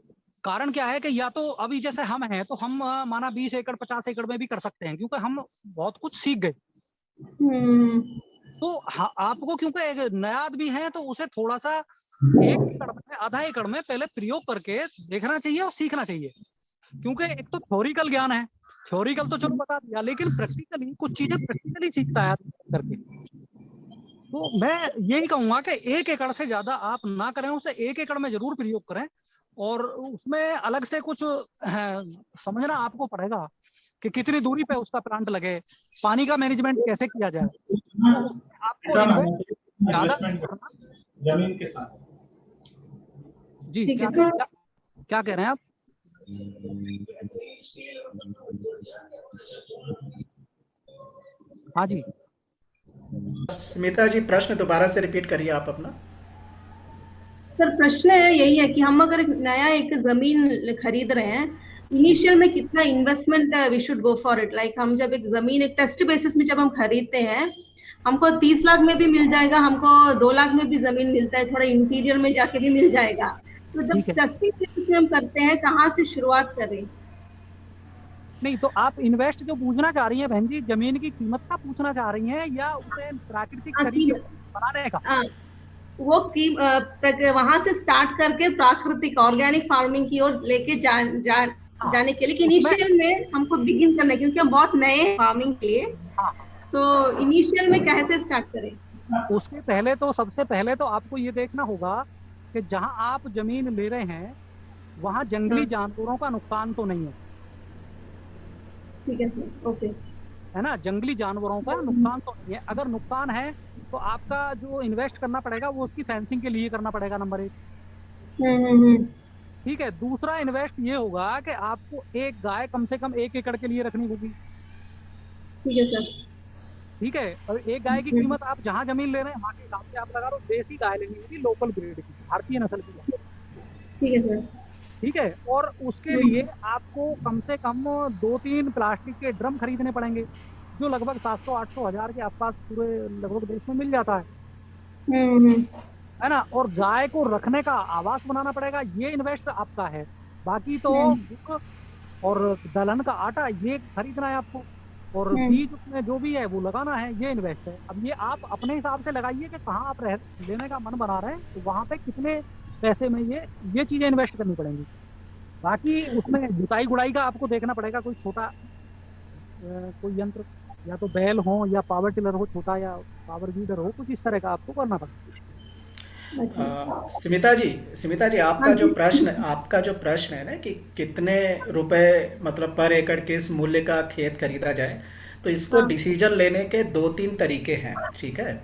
कारण क्या है कि या तो अभी जैसे हम हैं, तो हम माना 20 एकड़ 50 एकड़ में भी कर सकते हैं, क्योंकि हम बहुत कुछ सीख गए। तो आपको, क्योंकि एक नया आदमी है, तो उसे थोड़ा सा 1 एकड़ में, आधा एकड़ में पहले प्रयोग करके देखना चाहिए और सीखना चाहिए। क्योंकि एक तो थ्योरिकल ज्ञान है, थ्योरिकल तो चलो बता दिया, लेकिन प्रैक्टिकली कुछ चीजें प्रैक्टिकली सीखता है करके। तो मैं यही कहूंगा कि 1 एकड़ से ज्यादा आप ना करें, उसे 1 एकड़ में जरूर प्रयोग करें। और उसमें अलग से कुछ समझना आपको पड़ेगा कि कितनी दूरी पे उसका प्लांट लगे, पानी का मैनेजमेंट कैसे किया जाए, तो उसमें आपको रिटर्न आना इन्वेस्ट चाहिए ज्यादा इन्वेस्टमेंट करना। जमीन के साथ। जी, ठीक क्या है। क्या, क्या कह रहे हैं आप? हाँ जी, स्मिता जी, प्रश्न दोबारा से रिपीट करिए आप अपना। सर प्रश्न है यही है कि हम अगर एक जमीन खरीद रहे हैं, इनिशियल में कितना investment we should go for it, like हम जब एक जमीन एक टेस्ट बेसिस में जब हम खरीदते हैं, हमको 30 लाख में भी मिल जाएगा, हमको 2 लाख में भी जमीन मिलता है, थोड़ा इंटीरियर में जाके भी मिल जाएगा। तो जब ठीक है। टेस्टिंग बेसिस में हम करते हैं, कहाँ से शुरुआत करें? नहीं तो आप इन्वेस्ट जो पूछना चाह रही हैं बहन जी, जमीन की कीमत का पूछना चाह रही हैं, या उसे प्राकृतिक हाँ, तरीके बनाने का? वो वहां से स्टार्ट करके प्राकृतिक ऑर्गेनिक फार्मिंग की ओर लेके जाने के लिए, कि इनिशियल में हमको बिगिन करना है, क्योंकि हम बहुत नए हैं फार्मिंग के लिए। तो इनिशियल में कैसे स्टार्ट करें? उसके पहले तो, सबसे पहले तो आपको ये देखना होगा कि जहां आप जमीन ले रहे हैं, वहां जंगली जानवरों का नुकसान तो नहीं है। ठीक है सर, ओके। है ना, जंगली जानवरों का नुकसान तो नहीं है। अगर नुकसान है तो आपका जो इन्वेस्ट करना पड़ेगा वो उसकी फेंसिंग के लिए करना पड़ेगा, नंबर 1। ठीक है। दूसरा इन्वेस्ट ये होगा कि आपको एक गाय कम से कम 1 एकड़ के लिए रखनी होगी। ठीक है सर। ठीक है। और एक गाय की कीमत आप जहां जमीन ले रहे हैं वहां के हिसाब से आप लगा लो, देसी गाय लेनी होगी, लोकल ब्रीड की, भारतीय नस्ल की। ठीक है सर। ठीक है। और उसके लिए आपको कम से कम 2-3 प्लास्टिक के ड्रम खरीदने पड़ेंगे, जो लगभग 700-800 हजार के आसपास पूरे लगभग देश में मिल जाता है ना। और गाय को रखने का आवास बनाना पड़ेगा, ये इन्वेस्ट आपका है। बाकी तो और दलहन का आटा ये खरीदना है आपको, और बीज में जो भी है वो लगाना है, ये इन्वेस्ट है। अब ये आप अपने हिसाब से लगाइए कि कहाँ आप लेने का मन बना रहे हैं, तो वहां पे कितने पैसे में ये चीजें इन्वेस्ट करनी पड़ेंगी। बाकी उसमें जुताई गुड़ाई का आपको देखना पड़ेगा, कोई छोटा कोई यंत्र, या तो बैल हो या पावर टिलर हो छोटा, या पावर वीडर हो, कुछ इस तरह का आपको करना पड़ेगा। स्मिता जी, आपका जो प्रश्न है ना कि कितने रुपए मतलब पर एकड़ किस मूल्य का खेत खरीदा जाए, तो इसको डिसीजन लेने के 2-3 तरीके हैं। ठीक है।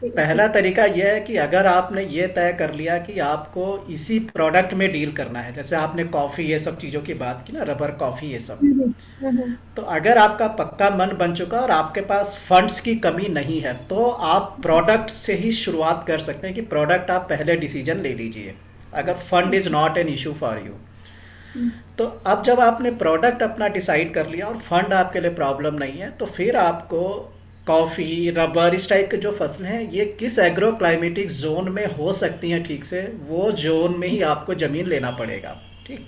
पहला तरीका यह है कि अगर आपने ये तय कर लिया कि आपको इसी प्रोडक्ट में डील करना है, जैसे आपने कॉफ़ी ये सब चीज़ों की बात की ना, रबर कॉफ़ी ये सब, तो अगर आपका पक्का मन बन चुका और आपके पास फंड्स की कमी नहीं है, तो आप प्रोडक्ट से ही शुरुआत कर सकते हैं कि प्रोडक्ट आप पहले डिसीजन ले लीजिए, अगर fund is not an issue for you. तो अब जब आपने प्रोडक्ट अपना डिसाइड कर लिया और फंड आपके लिए प्रॉब्लम नहीं है, तो फिर आपको कॉफ़ी, रबर, इस टाइप के जो फसलें हैं ये किस एग्रो क्लाइमेटिक जोन में हो सकती हैं ठीक से, वो जोन में ही आपको ज़मीन लेना पड़ेगा। ठीक,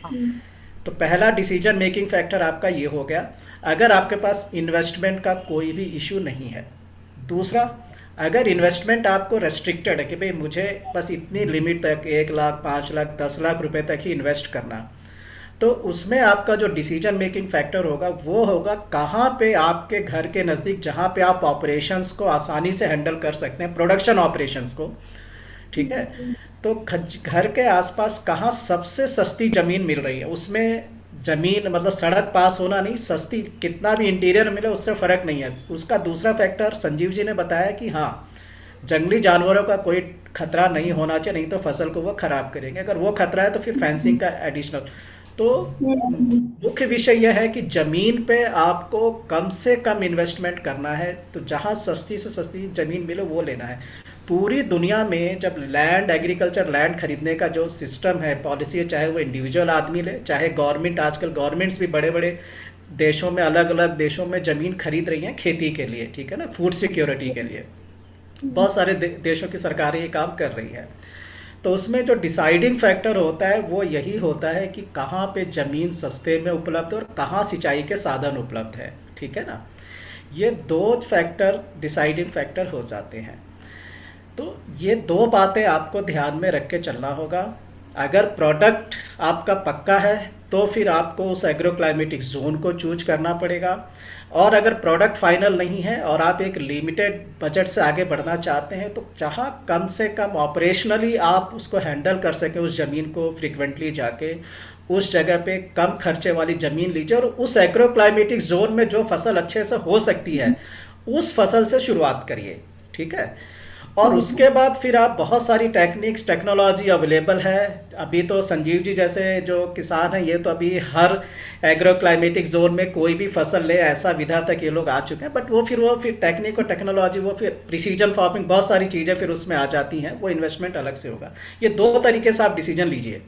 तो पहला डिसीजन मेकिंग फैक्टर आपका ये हो गया, अगर आपके पास इन्वेस्टमेंट का कोई भी इशू नहीं है। दूसरा, अगर इन्वेस्टमेंट आपको रेस्ट्रिक्टेड है कि भाई मुझे बस इतनी लिमिट तक 1 लाख, 5 लाख, 10 लाख रुपए तक ही इन्वेस्ट करना, तो उसमें आपका जो डिसीजन मेकिंग फैक्टर होगा वो होगा कहाँ पे आपके घर के नज़दीक, जहाँ पे आप ऑपरेशंस को आसानी से हैंडल कर सकते हैं, प्रोडक्शन ऑपरेशंस को। ठीक है, तो घर के आसपास कहाँ सबसे सस्ती ज़मीन मिल रही है, उसमें ज़मीन मतलब सड़क पास होना नहीं, सस्ती कितना भी इंटीरियर मिले उससे फ़र्क नहीं है। उसका दूसरा फैक्टर संजीव जी ने बताया कि हाँ, जंगली जानवरों का कोई खतरा नहीं होना चाहिए, नहीं तो फसल को वो ख़राब करेंगे। अगर वो खतरा है तो फिर फेंसिंग का एडिशनल। तो मुख्य विषय यह है कि ज़मीन पे आपको कम से कम इन्वेस्टमेंट करना है, तो जहाँ सस्ती से सस्ती ज़मीन मिले वो लेना है। पूरी दुनिया में जब लैंड, एग्रीकल्चर लैंड खरीदने का जो सिस्टम है, पॉलिसी है, चाहे वो इंडिविजुअल आदमी ले, चाहे गवर्नमेंट, आजकल गवर्नमेंट्स भी बड़े बड़े देशों में, अलग अलग देशों में ज़मीन खरीद रही हैं खेती के लिए। ठीक है ना, फूड सिक्योरिटी के लिए बहुत सारे देशों की सरकारें ये काम कर रही है। तो उसमें जो डिसाइडिंग फैक्टर होता है वो यही होता है कि कहाँ पे ज़मीन सस्ते में उपलब्ध है और कहाँ सिंचाई के साधन उपलब्ध है। ठीक है ना, ये 2 फैक्टर डिसाइडिंग फैक्टर हो जाते हैं। तो ये 2 बातें आपको ध्यान में रख के चलना होगा। अगर प्रोडक्ट आपका पक्का है तो फिर आपको उस एग्रो क्लाइमेटिक जोन को चूज करना पड़ेगा, और अगर प्रोडक्ट फाइनल नहीं है और आप एक लिमिटेड बजट से आगे बढ़ना चाहते हैं, तो जहाँ कम से कम ऑपरेशनली आप उसको हैंडल कर सकें उस ज़मीन को, फ्रिक्वेंटली जाके उस जगह पे कम खर्चे वाली ज़मीन लीजिए और उस एग्रो क्लाइमेटिक जोन में जो फसल अच्छे से हो सकती है उस फसल से शुरुआत करिए। ठीक है, और उसके बाद फिर आप बहुत सारी टेक्निक्स, टेक्नोलॉजी अवेलेबल है। अभी तो संजीव जी जैसे जो किसान हैं, ये तो अभी हर एग्रो क्लाइमेटिक जोन में कोई भी फसल ले ऐसा विधा तक ये लोग आ चुके हैं। बट वो फिर टेक्निक और टेक्नोलॉजी, वो फिर प्रिसीजन फार्मिंग, बहुत सारी चीज़ें फिर उसमें आ जाती हैं, वो इन्वेस्टमेंट अलग से होगा। ये 2 तरीके से आप डिसीजन लीजिए।